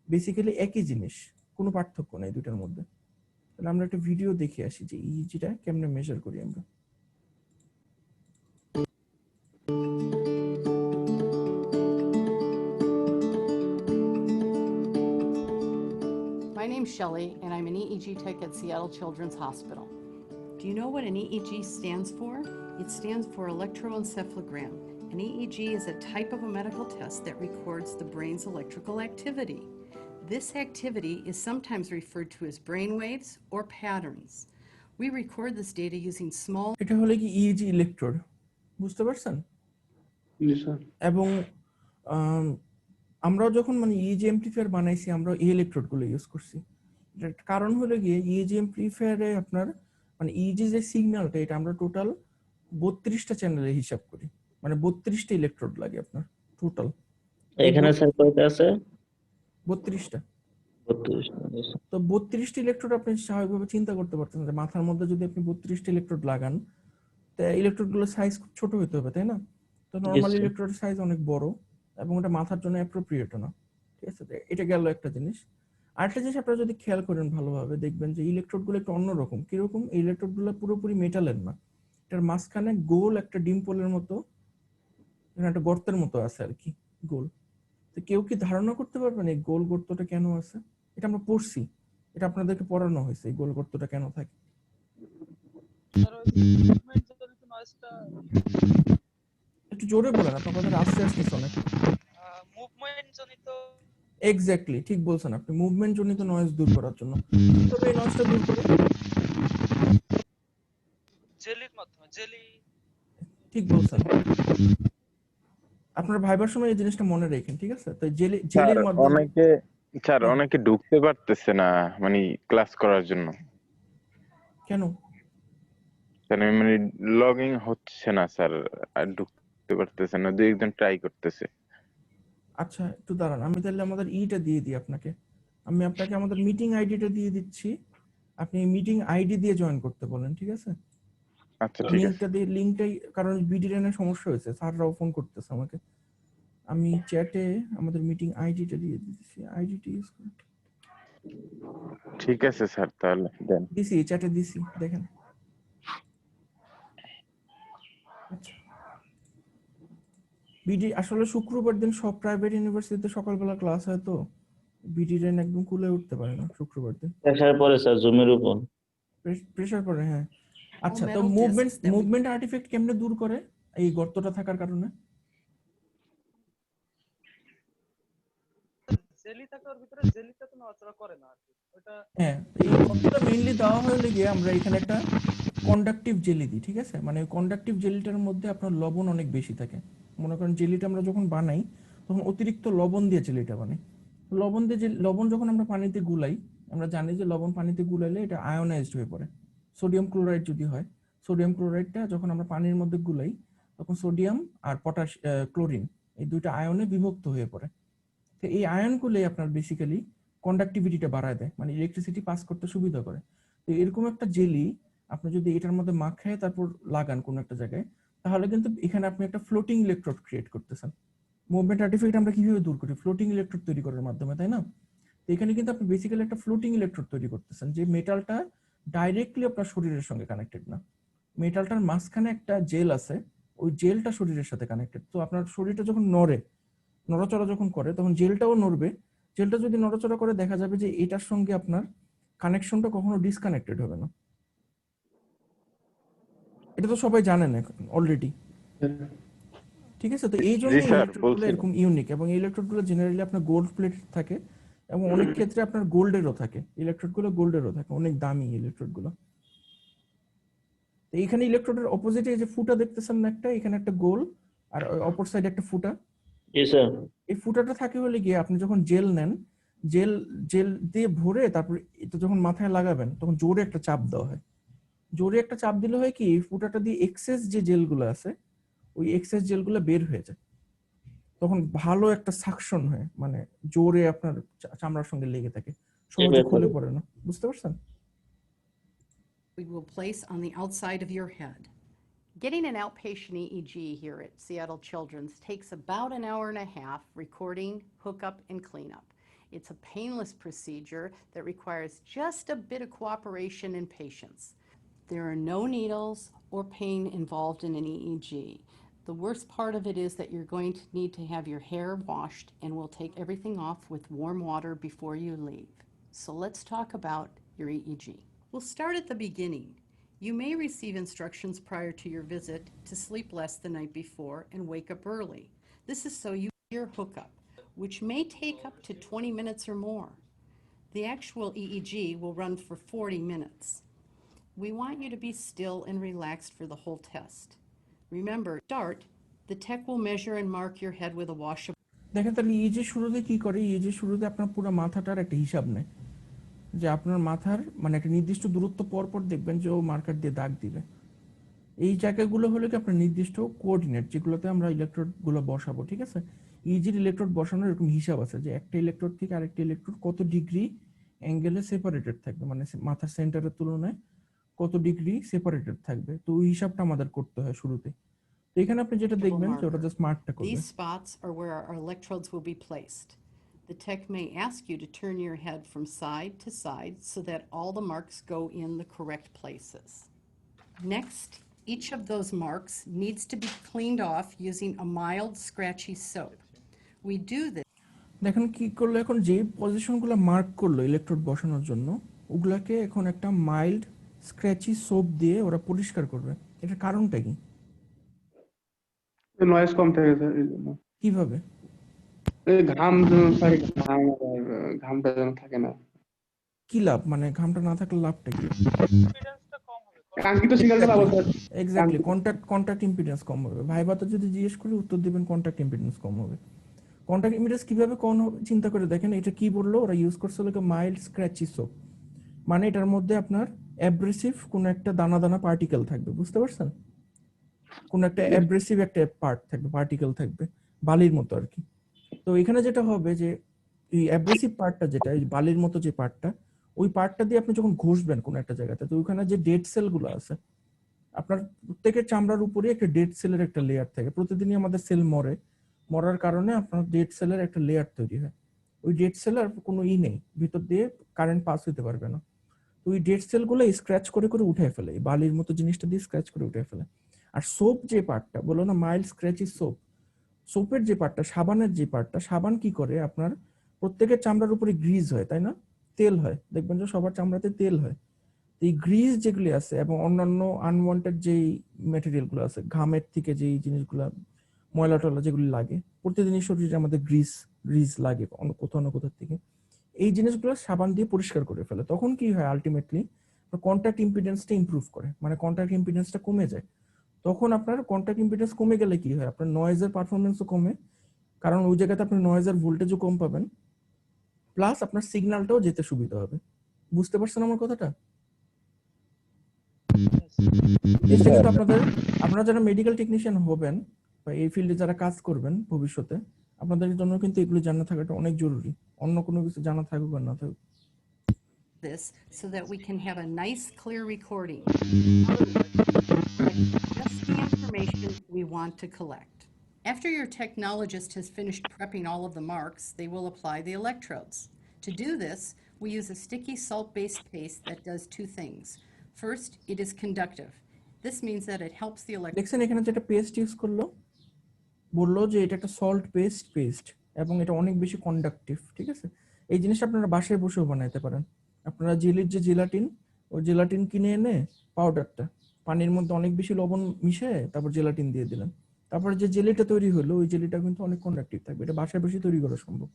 বেসিক্যালি একই জিনিস, কোনো পার্থক্য নেই দুটার মধ্যে। তাহলে আমরা একটা ভিডিও দেখে আসি যে ইজিটা কেমনে মেজার করি আমরা। My name's Shelley, and I'm an EEG tech at Seattle Children's Hospital. Do you know what an EEG stands for? It stands for electroencephalogram. An EEG is a type of a medical test that records the brain's electrical activity. This activity is sometimes referred to as brain waves or patterns. We record this data using small এটা হলো কি easy electrode, বুঝতে পারছেন? এবং আমরা যখন মানে easy amplifier বানাইছি আমরা এই ইলেকট্রোড গুলো ইউজ করছি। এটার কারণ হলো গিয়ে ইজি অ্যাম্পলিফায়ারে আপনার মানে ইজি যে সিগন্যালটা এটা আমরা টোটাল 32টা চ্যানেলে হিসাব করি, মানে 32টা ইলেকট্রোড লাগে আপনার টোটাল। এখানে স্যার কয়টা আছে? 32টা। 32। তো 32টা ইলেকট্রোড আপনি স্বাভাবিকভাবে চিন্তা করতে পারতেন যে মাথার মধ্যে যদি আপনি 32টা ইলেকট্রোড লাগান তা ইলেকট্রোড গুলোর সাইজ খুব ছোট হতে হবে, তাই না? তো নরমাল ইলেকট্রোডের সাইজ অনেক বড় এবং এটা মাথার জন্য অ্যাপ্রোপ্রিয়েট না, ঠিক আছে? এটা গেল একটা জিনিস। আরেকটা জিনিস আপনারা যদি খেয়াল করেন ভালোভাবে দেখবেন যে ইলেকট্রোড গুলো একটু অন্যরকম। কিরকম? এই ইলেকট্রোড গুলো পুরোপুরি মেটালের না, এটার মাঝখানে গোল একটা ডিম্পলের মতো একটা গর্তের মতো আছে আর কি, গোল। তো কেউ কি ধারণা করতে পারবেন এই গোল গর্তটা কেন আছে? এটা আমরা পড়ছি, এটা আপনাদেরকে পড়ানো হয়েছে এই গোল গর্তটা কেন থাকে। স্যার ওই মুভমেন্ট জনিত নয়েজটা একটু জোরে বলেন, আপনার কথা আস্তে আস্তে শোনে। মুভমেন্ট জনিত এক্স্যাক্টলি ঠিক বলছেন আপনি, মুভমেন্ট জনিত নয়েজ দূর করার জন্য। তবে এই নয়েজটা দূর করে জেলির মাধ্যমে জেলি। ঠিক বলছেন। আপনার ভাইবার সময় এই জিনিসটা মনে রাখেন, ঠিক আছে? তো জেলির মাধ্যমে অনেকে ঢুকতে পারতেছে না মানে ক্লাস করার জন্য। কেন? মানে লগইন হচ্ছে না স্যার, আর ঢুকতে পারতেছে না, দুই একজন ট্রাই করতেছে। আচ্ছা একটু দাঁড়ান, আমি তাহলে আমাদের ইটা দিয়ে দিই আপনাকে। আমি আপনাকে আমাদের মিটিং আইডিটা দিয়ে দিচ্ছি, আপনি মিটিং আইডি দিয়ে জয়েন করতে বলেন, ঠিক আছে? আচ্ছা ঠিক আছে। লিংকটা দিয়ে, লিংকটাই কারণ বিডিএন সমস্যা হয়েছে, স্যাররাও ফোন করতেছে আমাকে। আমি চ্যাটে আমাদের মিটিং আইডিটা দিয়ে দিচ্ছি, আইডিটা ইউজ করুন। ঠিক আছে স্যার, তাহলে দেন। দিছি, চ্যাটে দিছি, দেখেন। আচ্ছা, বিডি আসলে শুক্রবার দিন সব প্রাইভেট ইউনিভার্সিটিতে সকালবেলা ক্লাস হয়, তো বিডিএন একদম কুলে উঠতে পারে না শুক্রবার দিন, প্রেসার পড়ে স্যার জুমের উপর। প্রেসার পড়ে, হ্যাঁ। আচ্ছা, তো metal discs that we- movement artifact কেমনে দূর করে এই গর্তটা থাকার কারণে? জেলি থাকে ওর ভিতরে, জেলিটা তো নড়াচড়া করে না আর কি ওটা। হ্যাঁ, এই গর্তটা মেইনলি দেওয়া হলে গিয়ে আমরা এখানে একটা কন্ডাক্টিভ জেলি দিই, ঠিক আছে? মানে কন্ডাক্টিভ জেলিটার মধ্যে আপনার লবণ অনেক বেশি থাকে। মনে করেন জেলিটা আমরা যখন বানাই তখন অতিরিক্ত লবণ দিয়ে জেলিটা বানাই। লবণ যখন আমরা পানিতে গুলাই, আমরা জানি যে লবণ পানিতে গুলাইলে এটা আয়োনাইজড হয়ে পড়ে। সোডিয়াম ক্লোরাইড যদি হয়, সোডিয়াম ক্লোরাইডটা যখন আমরা পানির মধ্যে গুলাই তখন সোডিয়াম আর ক্লোরিন এই দুইটা আয়নে বিভক্ত হয়ে পড়ে। তো এই আয়নগুলোই আপনার বেসিক্যালি কন্ডাক্টিভিটিটা বাড়ায় দেয়, মানে ইলেকট্রিসিটি পাস করতে সুবিধা করে। তো এরকম একটা জেলি আপনি যদি এটার মধ্যে মাখায় তারপর লাগান কোন একটা জায়গায়, তাহলে কিন্তু এখানে আপনি একটা ফ্লোটিং ইলেকট্রোড ক্রিয়েট করতেছেন। মুভমেন্ট আর্টিফ্যাক্ট আমরা কিভাবে দূর করি? ফ্লোটিং ইলেকট্রোড তৈরি করার মাধ্যমে, তাই না? তো এখানে কিন্তু আপনি বেসিক্যালি একটা ফ্লোটিং ইলেকট্রোড তৈরি করতেছেন, যে মেটালটা ডাইরেক্টলি আপনার শরীরের সঙ্গে কানেক্টেড না। মেটালটার মাঝখানে একটা জেল আছে, ওই জেলটা শরীরের সাথে কানেক্টেড। তো আপনার শরীরটা যখন নড়াচড়া যখন করে, তখন জেলটাও নড়বে। জেলটা যদি নড়াচড়া করে, দেখা যাবে যে এটার সঙ্গে আপনার কানেকশনটা কখনো ডিসকানেক্টেড হবে না। এটা তো সবাই জানেন অলরেডি, ঠিক আছে? তো এই জন্য জি স্যার, ইলেকট্রোডগুলো বলছিলাম। এরকম ইউনিক, এবং এই ইলেকট্রোডগুলো জেনারেলি আপনার গোল্ড প্লেট থাকে, এবং অনেক ক্ষেত্রে আপনার গোল্ডেরও থাকে। ইলেকট্রোডগুলো গোল্ডেরও থাকে, অনেক দামি ইলেকট্রোডগুলো। তো এইখানে ইলেকট্রোডের অপোজিটে যে ফুটা দেখতেছেন না একটা, এখানে একটা গোল আর অপর সাইডে একটা ফুটা। জি স্যার। এই ফুটাটা থাকে হলে গিয়ে আপনি যখন জেল নেন, জেল জেল দিয়ে ভরে তারপর এটা যখন মাথায় লাগাবেন, তখন জোরে একটা চাপ দেওয়া হয়। জোরে একটা চাপ দিলে হয় কি, এই ফুটাটা দিয়ে এক্সেস যে জেলগুলো আছে, ওই এক্সেস জেলগুলো বের হয়ে যায়। তখন ভালো একটা সাকশন হয়, মানে জোরে আপনার চামড়ার সঙ্গে লেগে থাকে, সহজে খুলে পড়ে না। বুঝতে পারছেন? We will place on the outside of your head. Getting an outpatient EEG here at Seattle Children's takes about an hour and a half, recording, hookup, and cleanup. It's a painless procedure that requires just a bit of cooperation and patience. There are no needles or pain involved in an EEG. The worst part of it is that you're going to need to have your hair washed, and we'll take everything off with warm water before you leave. So let's talk about your EEG. We'll start at the beginning. You may receive instructions prior to your visit to sleep less the night before and wake up early. This is so you get your hookup, which may take up to 20 minutes or more. The actual EEG will run for 40 minutes. We want you to be still and relaxed for the whole test. Remember, start, the tech will measure and mark your head with a washable. দেখেন তাহলে ইএজি শুরুতে কি করে? ইএজি শুরুতে আপনার পুরো মাথাটার একটা হিসাব নেয়, যে আপনার মাথার মানে একটা নির্দিষ্ট দূরত্ব পর পর দেখবেন যে ও মার্কার দিয়ে দাগ দিবে। এই জায়গাগুলো হলো কি আপনার নির্দিষ্ট কোঅর্ডিনেট, যেগুলোতে আমরা ইলেকট্রোড গুলো বসাবো, ঠিক আছে? ইজির ইলেকট্রোড বসানোর এরকম হিসাব আছে, যে একটা ইলেকট্রোড থেকে আরেকটা ইলেকট্রোড কত ডিগ্রি অ্যাঙ্গেলে সেপারেটেড থাকবে, মানে মাথার সেন্টারের তুলনায় কত ডিগ্রি সেপারেটেড থাকবে। তো ওই হিসাবটা আমাদের করতে হয় শুরুতে। তো এখানে আপনি যেটা দেখবেন যে ওটা জাস্ট মার্কটা করবে। These spots are where our electrodes will be placed. The tech may ask you to turn your head from side to side so that all the marks go in the correct places. Next, each of those marks needs to be cleaned off using a mild scratchy soap. We do this. দেখেন কি করলো, এখন যে পজিশনগুলো mark করলো electrode বসানোর জন্য, ওগুলাকে এখন একটা মাইল্ড স্ক্র্যাচি সোপ দিয়ে ওরা পরিষ্কার করবে। এটার কারণটা কি? নয়েজ কম থাকে স্যার, এই জন্য। কিভাবে? এই ঘামটা যেন থাকে না। কি লাভ, মানে ঘামটা না থাকলে লাভটা কি? ইম্পিডেন্সটা কম হবে। কাঙ্ক্ষিত সিগন্যালটা পাবো স্যার। এক্স্যাক্টলি, কন্টাক্ট ইম্পিডেন্স কম হবে। ভাইবাতে যদি জিজ্ঞেস করি উত্তর দিবেন কন্টাক্ট ইম্পিডেন্স কম হবে। কন্টাক্ট ইম্পিডেন্স কিভাবে কম হবে চিন্তা করে দেখেন। এটা কি বললো ওরা? ইউজ করছে হলো মাইল্ড স্ক্র্যাচি সোপ, মানে এটার মধ্যে আপনার অ্যাব্রেসিভ কোন একটা দানা দানা পার্টিকেল থাকবে, বুঝতে পারছেন? কোন একটা অ্যাব্রেসিভ একটা পার্ট থাকবে, পার্টিকেল থাকবে, বালির মতো আর কি। তো এখানে যেটা হবে যে এই অ্যাব্রেসিভ পার্টটা, যেটা এই বালির মতো যে পার্টটা, ওই পার্টটা দিয়ে আপনি যখন ঘষবেন কোন একটা জায়গাতে, তো ওখানে যে ডেড সেল গুলো আছে, আপনার প্রত্যেকের চামড়ার উপরে একটা ডেড সেলের একটা লেয়ার থাকে। প্রতিদিনই আমাদের সেল মরার কারণে আপনার ডেড সেলের একটা লেয়ার তৈরি হয়। ওই ডেড সেলের কোনো নেই, ভিতর দিয়ে কারেন্ট পাস হতে পারবে না। তো ওই ডেড সেল গুলো স্ক্র্যাচ করে করে উঠে ফেলে, বালির মতো জিনিসটা দিয়ে স্ক্র্যাচ করে উঠে ফেলে। আর সোপ যে পার্টটা বলো না, মাইল্ড স্ক্র্যাচি সোপ, সোপের যে পার্টটা, সাবানের যে পার্টটা, সাবান কি করে আপনার প্রত্যেকের চামড়ার উপরে গ্রিজ হয়, তাই না? তেল হয়, দেখবেন যে সবার চামড়াতে তেল হয়। এই গ্রিজ যেগুলি আছে এবং অন্যান্য আনওয়ান্টেড যেই ম্যাটেরিয়াল গুলো আছে, ঘামের থেকে যেই জিনিসগুলো ময়লা টলা যেগুলি লাগে প্রতিদিনই শরীরে, আমাদের গ্রিজ লাগে কোথাও না কোথাও থেকে, এই জিনিসগুলো সাবান দিয়ে পরিষ্কার করে ফেলে। তখন কি হয়, আলটিমেটলি কন্টাক্ট ইম্পিডেন্সটা ইমপ্রুভ করে, মানে কন্টাক্ট ইম্পিডেন্সটা কমে যায়। তখন আপনার কন্টাক্ট ইম্পিডেন্স কমে গেলে কি হয়, আপনার নয়েজের পারফরমেন্সও কমে, কারণ ওই জায়গাতে আপনি নয়েজের ভোল্টেজও কম পাবেন, প্লাস আপনার সিগন্যালটাও যেতে সুবিধা হবে। বুঝতে পারছেন আমার কথাটা? এটা কিন্তু আপনারা যারা মেডিকেল টেকনিশিয়ান হবেন বা বা এই ফিল্ডে যারা কাজ করবেন ভবিষ্যতে, আপনাদের জন্য কিন্তু এগুলো জানা থাকাটা অনেক জরুরি। অন্য কোনো কিছু জানা থাকুক আর না থাকুক। This so that we can have a nice, clear recording. Just the information we want to collect. After your technologist has finished prepping all of the marks, they will apply the electrodes. To do this, we use a sticky salt-based paste that does two things. First, it is conductive. This means that it helps the electrode. দেখছেন এখানে যেটা paste use করলো, বললো যে এটা একটা salt based paste এবং এটা অনেক বেশি কন্ডাক্টিভ। ঠিক আছে, এই জিনিসটা আপনারা বাসায় বসেও বানাইতে পারেন। আপনারা জেলির যে জেলাটিন, ওই জেলাটিন কিনে এনে পাউডারটা পানির মধ্যে অনেক বেশি লবণ মিশিয়ে তারপর জেলাটিন দিয়ে দিলেন, তারপরে যে জেলিটা তৈরি হলো ওই জেলিটা কিন্তু অনেক কন্ডাক্টিভ থাকবে। এটা বাসায় বসে তৈরি করা সম্ভব।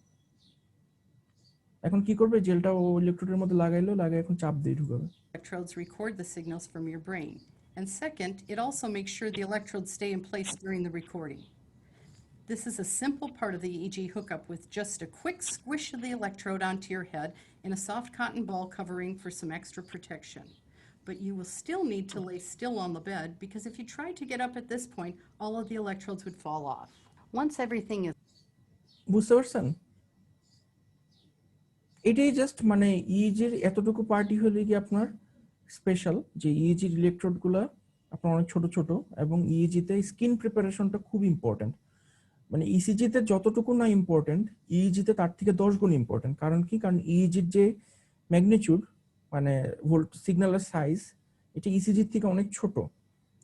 এখন কি করবে, জেলটা ও ইলেকট্রোডের মধ্যে লাগাইলো, লাগাই এখন চাপ দিয়ে ঢুকাবে। Electrodes record the signals from your brain. And second, it also makes sure the electrodes stay in place during the recording. This is a simple part of the EEG hookup with just a quick squish of the electrode onto your head in a soft cotton ball covering for some extra protection. But you will still need to lay still on the bed because if you tried to get up at this point, all of the electrodes would fall off. Once everything is বুঝতে পারছেন? এটাই just মানে ইইজির এতটুকু party হলে কি আপনার special, যে ইইজির electrode গুলা আপনার অনেক ছোট ছোট, এবং ইইজিতে স্কিন প্রিপারেশনটা খুব ইম্পর্টেন্ট। মানে ইসিজিতে যতটুকু না ইম্পর্টেন্ট, ইইজিতে তার থেকে 10 গুণ ইম্পর্টেন্ট। কারণ কি, কারণ ইইজির যে ম্যাগনিটিউড মানে ভোল্ট সিগন্যালের সাইজ, এটা ইসিজির থেকে অনেক ছোট।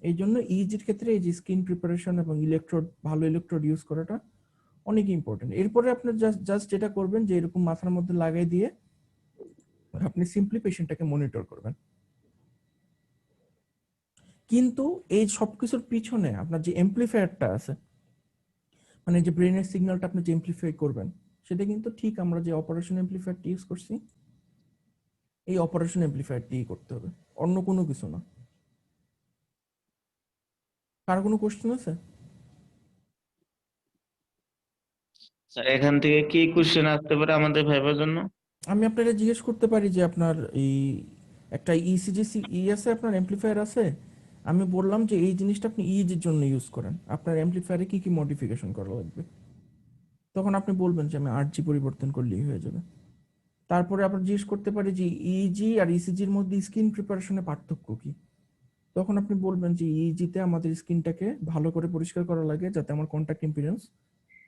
এই জন্য ইইজির ক্ষেত্রে এই যে স্কিন প্রিপারেশন এবং ইলেকট্রোড, ভালো ইলেকট্রোড ইউজ করাটা অনেক ইম্পর্টেন্ট। এরপরে আপনার জাস্ট যেটা করবেন যে এরকম মাথার মধ্যে লাগাই দিয়ে আপনি সিম্পলি পেশেন্টটাকে মনিটর করবেন। কিন্তু এই সবকিছুর পিছনে আপনার যে এমপ্লিফায়ারটা আছে, মানে যে ব্রেনের সিগন্যালটা আপনি যে এমপ্লিফাই করবেন, সেটা কিন্তু ঠিক আমরা যে অপারেশন এমপ্লিফায়ারটি ইউজ করছি, এই অপারেশন এমপ্লিফায়ারটি করতে হবে, অন্য কোনো কিছু না। কার কোনো কোশ্চেন আছে? স্যার এখান থেকে কি কোশ্চেন আসতে পারে আমাদের ভাইবার জন্য? আমি আপনারা জিজ্ঞেস করতে পারি যে আপনার এই একটা ইসিজি আছে, আপনার এমপ্লিফায়ার আছে, আমি বললাম যে এই জিনিসটা আপনি ইইজির জন্য ইউজ করেন, আপনার এমপ্লিফায়ারে কি কি মডিফিকেশন করা লাগবে, তখন আপনি বলবেন যে আমি আরজি পরিবর্তন করলেই হয়ে যাবে। তারপরে আপনার জিজ্ঞেস করতে পারি যে ইইজি আর ইসিজির মধ্যে স্কিন প্রিপারেশনের পার্থক্য কি, তখন আপনি বলবেন যে ইইজিতে আমাদের স্কিনটাকে ভালো করে পরিষ্কার করা লাগে যাতে আমার কন্টাক্ট ইম্পিডেন্স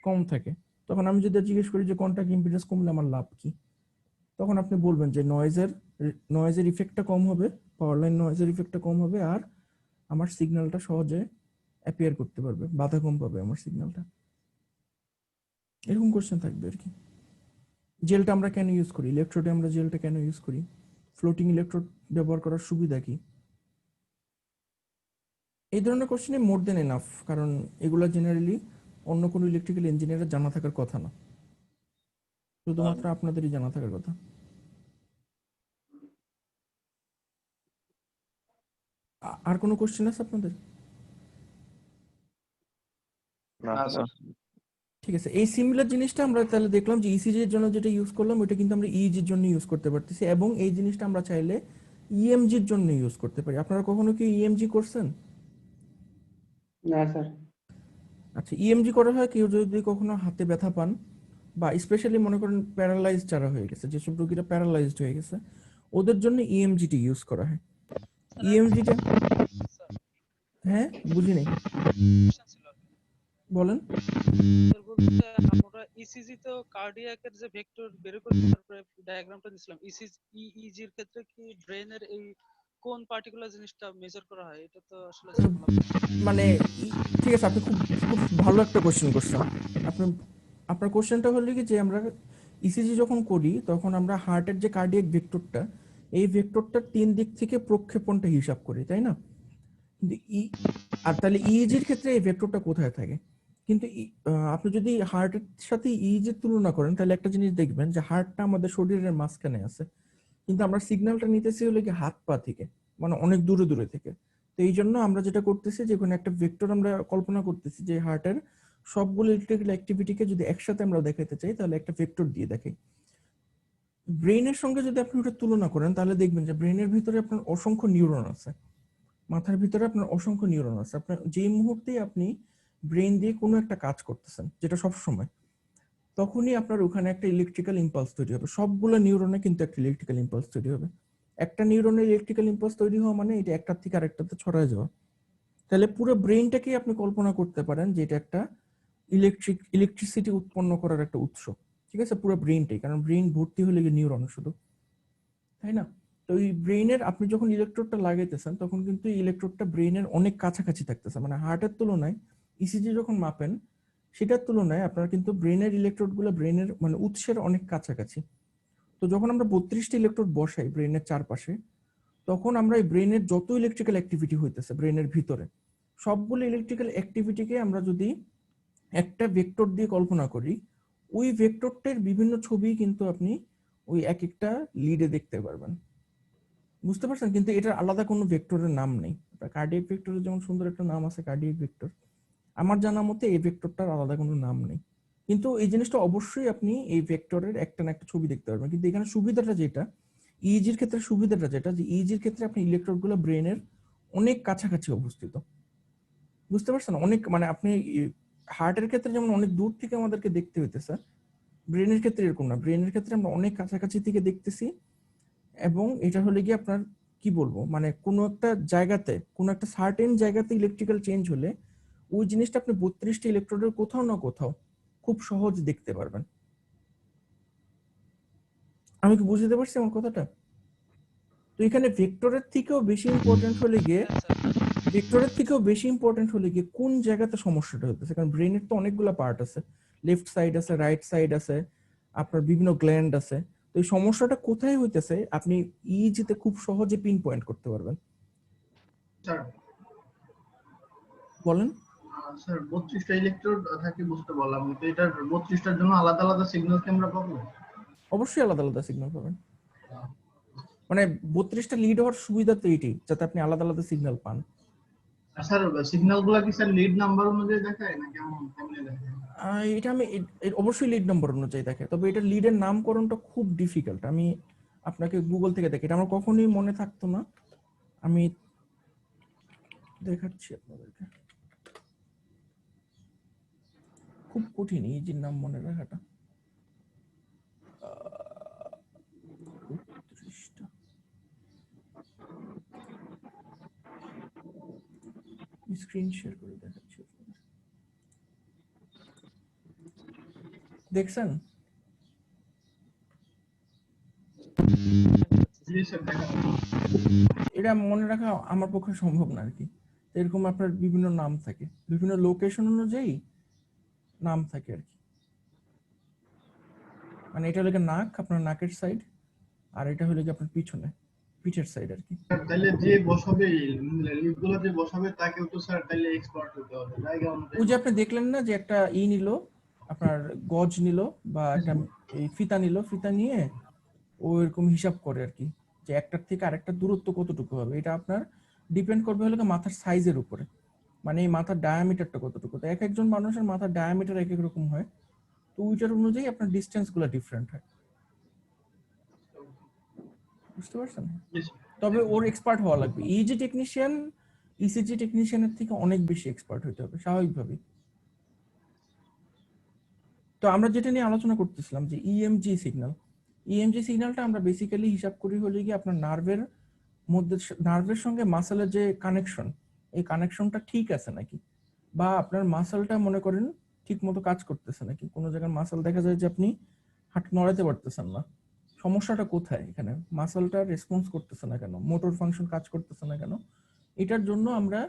কম থাকে। তখন আমি যদি জিজ্ঞেস করি যে কন্টাক্ট ইম্পিডেন্স কমলে আমার লাভ কি, তখন আপনি বলবেন যে নয়েজের ইফেক্টটা কম হবে, পাওয়ার লাইন নয়েজের ইফেক্টটা কম হবে, আর আমার সিগন্যালটা সহজে অ্যাপিয়ার করতে পারবে, বাধা কম পাবে আমার সিগন্যালটা। এরকম কোশ্চেন থাকবে আর কি। জেলটা আমরা কেন ইউজ করি, ইলেকট্রোডে আমরা জেলটা কেন ইউজ করি, ফ্লোটিং ইলেকট্রোড ব্যবহার করার সুবিধা কি, এই ধরনের কোশ্চেনে মোর দেন এনাফ। কারণ এগুলো জেনারেলি অন্য কোনো ইলেকট্রিক্যাল ইঞ্জিনিয়ারের জানা থাকার কথা না, শুধুমাত্র আপনাদেরই জানা থাকার কথা। আর কোনো কোশ্চেন আছে আপনাদের? না স্যার। ঠিক আছে, এই সিমিলার জিনিসটা আমরা তাহলে দেখলাম যে ইসিজি এর জন্য যেটা ইউজ করলাম ওটা কিন্তু আমরা ইইজির জন্য ইউজ করতে পারতেছি, এবং এই জিনিসটা আমরা চাইলে ইএমজির জন্য ইউজ করতে পারি। আপনারা কখনো কি ইএমজি করছেন? না স্যার। আচ্ছা, ইএমজি করা হয় কেউ যদি কখনো হাতে ব্যথা পান, বা স্পেশালি মনে করেন প্যারালাইজড যারা হয়ে গেছে, যেসব রোগীরা প্যারালাইজড হয়ে গেছে, ওদের জন্য ইএমজিটি ইউজ করা হয়। ইএমজিটা হ্যাঁ বুঝিনি, বলেন। স্যার বলতে আমরা ইসিজি তো কার্ডিয়াকের যে ভেক্টর বের করে তারপরে ডায়াগ্রামটা দিছিলাম, ইইজি এর ক্ষেত্রে কি ব্রেনের এই কোন পার্টিকুলার জিনিসটা মেজার করা হয়, এটা তো আসলে জানলাম না। মানে ঠিক আছে, আপনি খুব খুব ভালো একটা কোশ্চেন করছেন। আপনার কোশ্চেনটা হলো কি যে আমরা ইসিজি যখন করি তখন আমরা হার্টের যে কার্ডিয়াক ভেক্টরটা, এই ভেক্টরটা 3 দিক থেকে প্রক্ষেপণটা হিসাব করি, তাই না? কিন্তু আর তাহলে ইইজির ক্ষেত্রে এই ভেক্টরটা কোথায় থাকে? কিন্তু আপনি যদি হার্টের সাথে ইইজির তুলনা করেন তাহলে একটা জিনিস দেখবেন যে হার্টটা আমাদের শরীরের মাঝখানে আছে, কিন্তু আমরা সিগন্যালটা নিতেছি হলো কি হাত পা থেকে, মানে অনেক দূরে দূরে থেকে। তো এই জন্য আমরা যেটা করতেছি যে কোনো একটা ভেক্টর আমরা কল্পনা করতেছি যে হার্টের সবগুলো ইলেকট্রিক্যাল অ্যাক্টিভিটিকে যদি একসাথে আমরা দেখাতে চাই তাহলে একটা ভেক্টর দিয়ে দেখাই। ব্রেনের সঙ্গে যদি আপনি ওটা তুলনা করেন তাহলে দেখবেন যে ব্রেনের ভিতরে আপনার অসংখ্য নিউরন আছে, মাথার ভিতরে আপনার অসংখ্য নিউরন আছে। আপনার যেই মুহূর্তেই আপনি ব্রেন দিয়ে কোনো একটা কাজ করতেছেন যেটা সব সময়, তখনই আপনার ওখানে একটা ইলেকট্রিক্যাল ইম্পালস তৈরি হবে। সবগুলো নিউরনে কিন্তু একটা ইলেকট্রিক্যাল ইম্পালস তৈরি হবে। একটা নিউরনের ইলেকট্রিক্যাল ইম্পালস তৈরি হওয়া মানে এটা একটার থেকে আরেকটাতে ছড়ায় যাওয়া। তাহলে পুরো ব্রেনটাকেই আপনি কল্পনা করতে পারেন যে এটা একটা ইলেকট্রিসিটি উৎপন্ন করার একটা উৎস, ঠিক আছে? পুরো ব্রেনটাই, কারণ ব্রেন ভর্তি হলে গিয়ে নিউরন শুধু, তাই না? তো এই ব্রেনের আপনি যখন ইলেকট্রোডটা লাগাইতেছেন তখন কিন্তু এই ইলেকট্রোডটা ব্রেনের অনেক কাছাকাছি থাকতেছে, মানে হার্টের তুলনায় ইসিজি যখন মাপেন সেটার তুলনায় আপনার কিন্তু ব্রেনের ইলেকট্রোডগুলো ব্রেনের মানে উৎসের অনেক কাছাকাছি। তো যখন আমরা 32টা ইলেকট্রোড বসাই ব্রেনের চারপাশে, তখন আমরা এই ব্রেনের যত ইলেকট্রিক্যাল অ্যাক্টিভিটি হইতেছে ব্রেনের ভিতরে, সবগুলো ইলেকট্রিক্যাল অ্যাক্টিভিটিকে আমরা যদি একটা ভেক্টর দিয়ে কল্পনা করি, ওই ভেক্টরটার বিভিন্ন ছবি কিন্তু আপনি ওই এক একটা লিডে দেখতে পারবেন। বুঝতে পারছেন? কিন্তু এটার আলাদা কোনো ভেক্টরের নাম নেই। কার্ডিয়াক ভেক্টরের যেমন সুন্দর একটা নাম আছে কার্ডিয়াক ভেক্টর, আমার জানা মতে এই ভেক্টরটার আলাদা কোনো নাম নেই। কিন্তু এই জিনিসটা অবশ্যই আপনি এই ভেক্টরের একটা না একটা ছবি দেখতে পারবেন। কিন্তু এখানে সুবিধাটা যেটা, ইইজির ক্ষেত্রে সুবিধাটা যেটা, যে ইইজির ক্ষেত্রে আপনি ইলেকট্রোডগুলো ব্রেনের অনেক কাছাকাছি অবস্থিত। বুঝতে পারছেন? অনেক মানে আপনি হার্টের ক্ষেত্রে যেমন অনেক দূর থেকে আমাদেরকে দেখতে হইতেছে, ব্রেনের ক্ষেত্রে এরকম না। ব্রেনের ক্ষেত্রে আমরা অনেক কাছাকাছি থেকে দেখতেছি, এবং এটা হলে গিয়ে আপনার কি বলবো, মানে কোনো একটা জায়গাতে, কোনো একটা সার্টেন জায়গাতে ইলেকট্রিক্যাল চেঞ্জ হলে ওই জিনিসটা আপনি 32টা ইলেকট্রোডের কোথাও না কোথাও খুব সহজ দেখতে পারবেন। আমি কি বুঝতে পারছি আমার কথাটা? তো এখানে ভেক্টরের থেকেও বেশি ইম্পর্টেন্ট হলে গিয়ে, কোন জায়গাতে সমস্যাটা হতেছে, কারণ ব্রেনের তো অনেকগুলো পার্ট আছে, লেফট সাইড আছে, রাইট সাইড আছে, আপনার বিভিন্ন গ্ল্যান্ড আছে। তো এই সমস্যাটা কোথায় হইতেছে আপনি ইজিতে খুব সহজে পিন পয়েন্ট করতে পারবেন। স্যার বলেন। স্যার 32টা ইলেকট্রোড থাকে বুঝতে বললাম, তো এটার 32টার জন্য আলাদা আলাদা সিগন্যাল কি আমরা পাবো? অবশ্যই আলাদা আলাদা সিগন্যাল পাবেন। মানে 32টা লিড হওয়ার সুবিধা তো এটাই, যাতে আপনি আলাদা আলাদা সিগন্যাল পান। স্যার সিগন্যালগুলো কি স্যার লিড নাম্বার অনুযায়ী দেখায় না কেমনে দেখায়? এটা আমি অবশ্যই লিড নম্বর অনুযায়ী দেখে, তবে এটা লিডের নামকরণটা খুব ডিফিকাল্ট। আমি আপনাকে গুগল থেকে দেখি, এটা আমার কখনোই মনে থাকতো না। আমি দেখাচ্ছি আপনাদেরকে, খুব কঠিন এই যে নাম মনে রাখাটা। 32টা স্ক্রিন শেয়ার করে দেখাচ্ছি আপনাদের। দেখছেন? জি স্যার দেখা এটা মনে রাখা আমার পক্ষে সম্ভব না আর কি। এরকম আপনার বিভিন্ন নাম থাকে, বিভিন্ন লোকেশন অনুযায়ী নাম থাকে আর কি। মানে এটা হলো নাক, আপনার নাকের সাইড, আর এটা হলো আপনার পিঠের সাইড আর কি। তাহলে যে বসাবে লিডগুলো যে বসাবে তাকেও তো স্যার তাহলে এক্সপার্ট হতে হবে জায়গা অনুযায়ী। ওই যে আপনি দেখলেন না যে একটা নিল, আপনার গজ নিল বা একটা এই ফিতা নিল, ফিতা নিয়ে ও এরকম হিসাব করে আর কি, যে একটার থেকে আরেকটা দূরত্ব কতটুকু হবে। এটা আপনার ডিপেন্ড করবে হলো মাথার সাইজের উপরে, মানে এই মাথার ডায়ামিটারটা কতটুকু। তো এক একজন মানুষের মাথার ডায়ামিটার এক এক রকম হয়, তো ওইটার অনুযায়ী আপনার ডিসটেন্স গুলো ডিফারেন্ট হয়। বুঝতে পারছেন? তবে ওর এক্সপার্ট হওয়া লাগবে। ইজি টেকনিশিয়ান ইসিজি টেকনিশিয়ানের থেকে অনেক বেশি এক্সপার্ট হতে হবে স্বাভাবিকভাবেই। তো আমরা যেটা নিয়ে আলোচনা করতেছিলাম যে ইএমজি সিগন্যালটা আমরা বেসিক্যালি হিসাব করি হলে কি আপনার নার্ভের সঙ্গে মাসেলের যে কানেকশন, এই কানেকশনটা ঠিক আছে নাকি, বা আপনার মাসেলটা মনে করেন ঠিক মতো কাজ করতেছে নাকি। কোনো জায়গায় মাসেল দেখা যায় যে আপনি হাত নড়াতে পারতেছেন না, সমস্যাটা কোথায়? এখানে মাসেলটা রেসপন্স করতেছে না কেন, মোটর ফাংশন কাজ করতেছে না কেন, এটার জন্য আমরা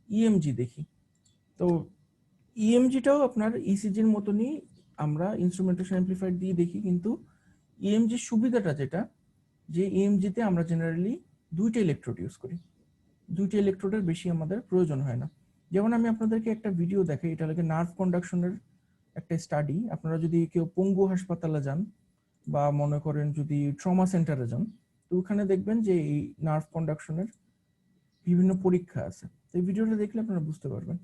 ইএমজি দেখি। তো ইএমজিটাও আপনার ইসিজির মতনই আমরা ইনস্ট্রুমেন্টেশন অ্যাম্পলিফায়ার দিয়ে দেখি, কিন্তু ইএমজির সুবিধাটা যেটা, যে ইএমজিতে আমরা জেনারেলি 2টা ইলেকট্রোড ইউজ করি, 2টা ইলেকট্রোডের বেশি আমাদের প্রয়োজন হয় না। যেমন আমি আপনাদেরকে একটা ভিডিও দেখাই, এটা লাগে নার্ভ কন্ডাকশনের একটা স্টাডি। আপনারা যদি কেউ পঙ্গু হাসপাতালে যান বা মনে করেন যদি ট্রমা সেন্টারে যান, তো ওখানে দেখবেন যে এই নার্ভ কন্ডাকশনের বিভিন্ন পরীক্ষা আছে। তো এই ভিডিওটা দেখলে আপনারা বুঝতে পারবেন।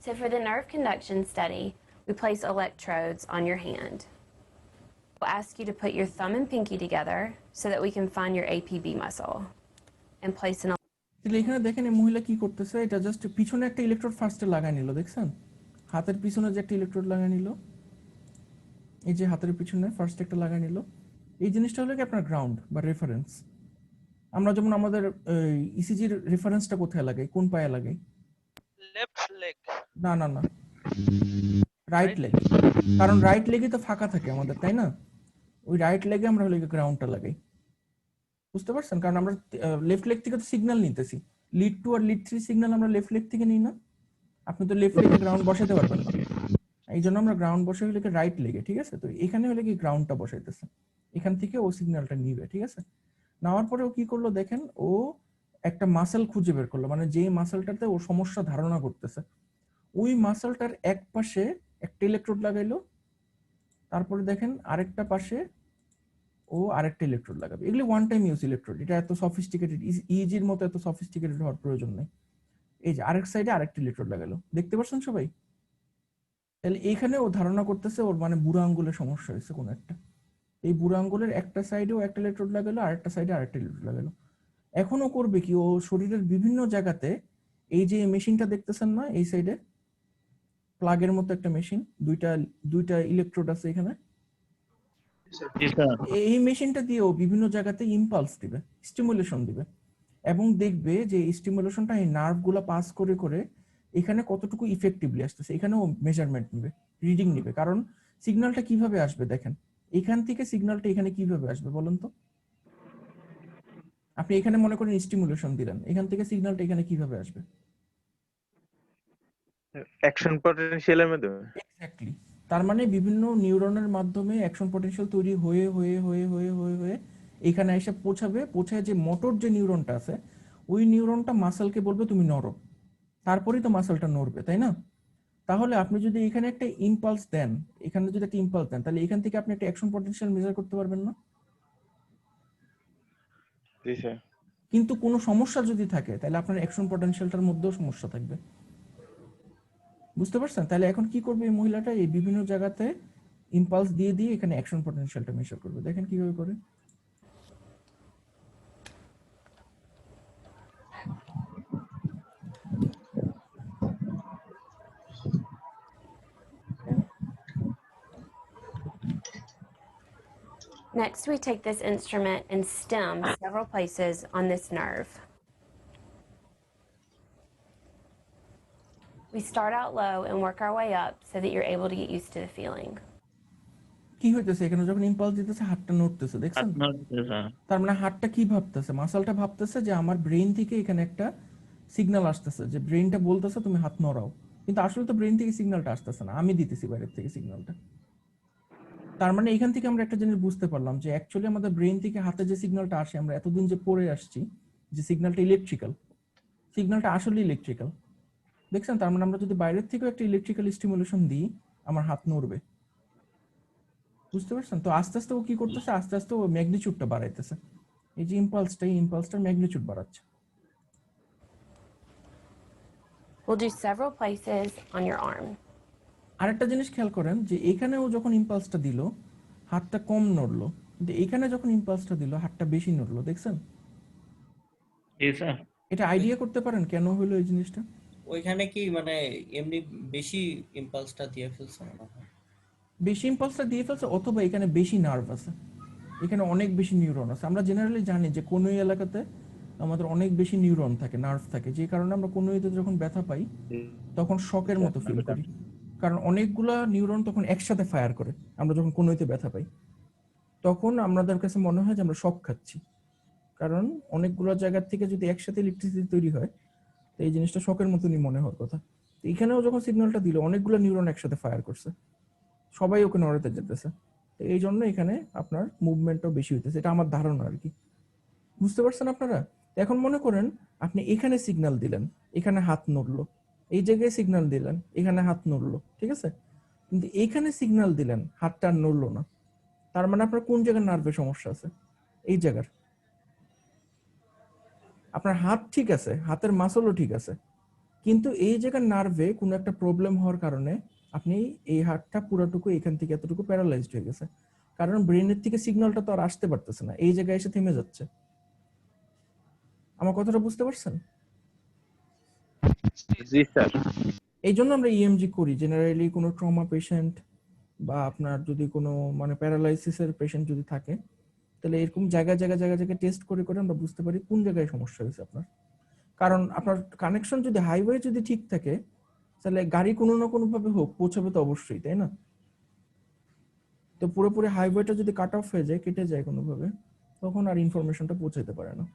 So for the nerve conduction study, we place electrodes on your hand. We'll ask you to put your thumb and pinky together so that we can find your APB muscle and place an তাহলে এখানে দেখেন এই মহিলা কি করতেছে, এটা just পিছনে একটা ইলেকট্রোড ফার্স্টে লাগাই নিল, দেখছেন হাতের পিছনে যে একটা ইলেকট্রোড লাগাই নিল, এই যে হাতের পিছনে ফার্স্ট একটা লাগাই নিল, এই জিনিসটা হলো কি আপনার গ্রাউন্ড বা রেফারেন্স। আমরা যেমন আমাদের ইসিজির রেফারেন্সটা কোথায় লাগাই, কোন পায়ে লাগাই? Left leg. না না না, রাইট লেগ, কারণ রাইট লেগে তো ফাঁকা থাকে আমাদের, তাই না? ওই রাইট লেগে আমরা হলো গ্রাউন্ডটা লাগাই, বুঝতে পারছেন? কারণ আমরা লেফট লেগ থেকে তো সিগন্যাল নিতেছি, লিড 2 আর লিড 3 সিগন্যাল আমরা লেফট লেগ থেকে নিই না? আপনি তো লেফট লেগে গ্রাউন্ড বসাতে পারবেন না, এই জন্য আমরা গ্রাউন্ড বসাই হলে রাইট লেগে, ঠিক আছে? তো এখানে হলে কি গ্রাউন্ডটা বসাইতেছে, এখান থেকে ও সিগন্যালটা নিবে, ঠিক আছে? নেওয়ার পরে ও কি করলো দেখেন, ও একটা মাসেল খুঁজে বের করলো, মানে যে মাসেলটাতে ও সমস্যা ধারণা করতেছে ওই মাসেলটার এক পাশে একটা ইলেকট্রোড লাগাইলো, তারপরে দেখেন আরেকটা পাশে ও আরেকটা ইলেকট্রোড লাগাবে। এগুলি ওয়ান টাইম ইউজ ইলেকট্রোড, এটা এত সফিস্টিকেটেড, ইজির মতো এত সফিস্টিকেটেড হওয়ার প্রয়োজন নেই। এই যে আরেক সাইডে আরেকটা ইলেকট্রোড লাগালো, দেখতে পাচ্ছেন সবাই? তাহলে এখানে ও ধারণা করতেছে ওর মানে বুড়ো আঙ্গুলের সমস্যা হয়েছে কোন একটা, এই বুড়ো আঙ্গুলের একটা সাইডেও একটা ইলেকট্রোড লাগালো, আরেকটা সাইডে আরেকটা ইলেকট্রোড লাগালো। এখনো করবে কি, ও শরীরের বিভিন্ন জায়গাতে এই যে মেশিনটা দেখতেছেন না এই সাইডে প্লাগের মতো একটা মেশিন, দুইটা ইলেকট্রোড আছে এখানে, এই মেশিনটা দিয়েও বিভিন্ন জায়গাতে ইম্পালস দিবে, স্টিমুলেশন দিবে, এবং দেখবে যে স্টিমুলেশনটা এই নার্ভ গুলা পাস করে করে এখানে কতটুকু ইফেক্টিভলি আসতেছে, এখানেও মেজারমেন্ট নিবে, রিডিং নিবে। কারণ সিগন্যালটা কিভাবে আসবে দেখেন, এখান থেকে সিগন্যালটা এখানে কিভাবে আসবে বলেন তো? আপনি এখানে মনে করেন স্টিমুলেশন দিলেন, এখান থেকে সিগন্যালটা এখানে কিভাবে আসবে? অ্যাকশন পটেনশিয়ালের মাধ্যমে। এক্স্যাক্টলি, তার মানে বিভিন্ন নিউরনের মাধ্যমে অ্যাকশন পটেনশিয়াল তৈরি হয়ে হয়ে হয়ে হয়ে হয়ে হয়ে এখানে এসে পৌঁছায় যে মোটর যে নিউরনটা আছে ওই নিউরনটা মাসেলকে বলবে তুমি নড়ো, তারপরেই তো মাসেলটা নড়বে, তাই না? তাহলে আপনি যদি এখানে একটা ইম্পালস দেন, এখানে যদি একটা ইম্পালস দেন, তাহলে এখান থেকে আপনি একটা অ্যাকশন পটেনশিয়াল মেজার করতে পারবেন না? জি স্যার। কিন্তু কোনো সমস্যা যদি থাকে তাহলে আপনার অ্যাকশন পটেনশিয়ালটার মধ্যেও সমস্যা থাকবে, বুঝতে পারছেন? তাহলে এখন কি করবে এই মহিলাটা, এই বিভিন্ন জায়গাতে ইম্পালস দিয়ে দিয়ে এখানে অ্যাকশন পটেনশিয়ালটা মেজার করবে, দেখেন কিভাবে করে। Next, we take this instrument and stim several places on this nerve. We start out low and work our way up so that you're able to get used to the feeling. কি হইতেছে এখানে, যখন impulse দিতেছে হাতটা নড়তেছে, দেখছেন? তার মানে হাতটা কি ভাবতেছে, মাসলটা ভাবতেছে যে আমার ব্রেন থেকে এখানে একটা সিগন্যাল আসতেছে, যে ব্রেনটা বলতেছে তুমি হাত নড়াও, কিন্তু আসলে তো ব্রেন থেকে সিগন্যালটা আসতেছে না, আমি দিতেছি বাইরের থেকে সিগন্যালটা। তার মানে এখান থেকে আমরা একটা জিনিস বুঝতে পারলাম যে অ্যাকচুয়ালি আমাদের ব্রেন থেকে হাতে যে সিগন্যালটা আসে, আমরা এতদিন যে পড়ে আসছি যে সিগন্যালটা ইলেকট্রিক্যাল, সিগন্যালটা আসলে ইলেকট্রিক্যাল, দেখছেন? তার মানে আমরা যদি বাইরের থেকেও একটা ইলেকট্রিক্যাল স্টিমুলেশন দিই আমার হাত নড়বে, বুঝতে পারছেন? তো আস্তে আস্তে ও কি করতেছে, আস্তে আস্তে ও ম্যাগনিটিউডটা বাড়াইতেছে, এই যে ইম্পালসটার ম্যাগনিটিউড বাড়াচ্ছে। We'll do several places on your arm. আরেকটা জিনিস খেয়াল করেন যে এখানে ও যখন ইম্পালসটা দিল হাতটা কম নড়লো, কিন্তু এখানে যখন ইম্পালসটা দিল হাতটা বেশি নড়লো, দেখছেন? এটা আইডিয়া করতে পারেন কেন হলো এই জিনিসটা? ওইখানে কি মানে এমনি বেশি ইম্পালসটা দিয়ে ফেলছে মনে হয়, বেশি ইম্পালসটা দিয়ে ফেলছে, অথবা এখানে বেশি নার্ভ আছে, এখানে অনেক বেশি নিউরন আছে। আমরা জেনারেলি জানি যে কোনো এলাকাতে আমাদের অনেক বেশি নিউরন থাকে, নার্ভ থাকে, যে কারণে আমরা কোনো যখন ব্যথা পাই তখন শকের মতো ফিল করি, কারণ অনেকগুলা নিউরন তখন একসাথে ফায়ার করে। আমরা যখন কোনোতে ব্যথা পাই তখন আমাদের কাছে মনে হয় যে আমরা শক খাচ্ছি, কারণ অনেকগুলো জায়গা থেকে যদি একসাথে ইলেকট্রিসিটি তৈরি হয় তো এই জিনিসটা শকের মতনই মনে হওয়ার কথা। তো এখানেও যখন সিগন্যালটা দিল অনেকগুলো নিউরন একসাথে ফায়ার করছে, সবাই ওকে নড়াতে যেতেছে, তো এই জন্য এখানে আপনার মুভমেন্টটাও বেশি হইতেছে, এটা আমার ধারণা আর কি, বুঝতে পারছেন আপনারা? এখন মনে করেন আপনি এখানে সিগন্যাল দিলেন, এখানে হাত নড়লো, এই জায়গায় সিগন্যাল দিলেন, এখানে হাত নড়লো, ঠিক আছে? কিন্তু এইখানে সিগন্যাল দিলেন, হাতটা আর নড়লো না, তার মানে আপনার কোন জায়গার নার্ভের সমস্যা আছে? এই জায়গার। আপনার হাত ঠিক আছে, হাতের মাসলও ঠিক আছে, কিন্তু এই জায়গার নার্ভে কোনো একটা প্রবলেম হওয়ার কারণে আপনি এই হাতটা পুরোটুকু এখান থেকে এতটুকু প্যারালাইজড হয়ে গেছে, কারণ ব্রেনের থেকে সিগন্যালটা তো আর আসতে পারতেছে না, এই জায়গায় এসে থেমে যাচ্ছে। আমার কথাটা বুঝতে পারছেন? জি স্যার। এই জন্য আমরা ইএমজি করি জেনারেলি কোনো ট্রমা পেশেন্ট বা আপনার যদি কোনো মানে প্যারালাইসিসের পেশেন্ট যদি থাকে, তাহলে এরকম জায়গায় টেস্ট করে করে আমরা বুঝতে পারি কোন জায়গায় সমস্যা হয়েছে আপনার। কারণ আপনার কানেকশন যদি হাইওয়ে যদি ঠিক থাকে, তাহলে গাড়ি কোনো না কোনো ভাবে হোক পৌঁছাবে তো অবশ্যই, তাই না? তো পুরোপুরি হাইওয়েটা যদি কাট অফ হয়ে যায়, কেটে যায় কোনোভাবে, তখন আর ইনফরমেশনটা পৌঁছাতে পারে না।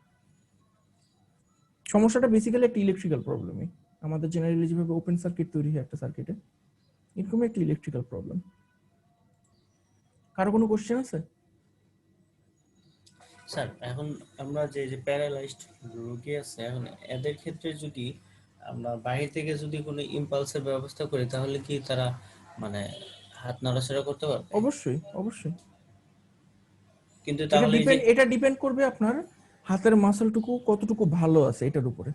সমস্যাটা বেসিক্যালি একটা ইলেকট্রিক্যাল প্রবলেমই। আমাদের জেনারেলি যেভাবে ওপেন সার্কিট তৈরি হয় একটা সার্কিটে, এরকম একটা ইলেকট্রিক্যাল প্রবলেম। কারো কোনো কোশ্চেন আছে? স্যার এখন আমরা যে প্যারালাইজড রোগী আছে, এখন এদের ক্ষেত্রে যদি আমরা বাইরে থেকে যদি কোনো ইম্পালসের ব্যবস্থা করি, তাহলে কি তারা মানে হাত নাড়াচাড়া করতে পারবে? অবশ্যই অবশ্যই। কিন্তু তাহলে এটা ডিপেন্ড করবে আপনার হাতের মাসলটুকু কতটুকু ভালো আছে এটার উপরে।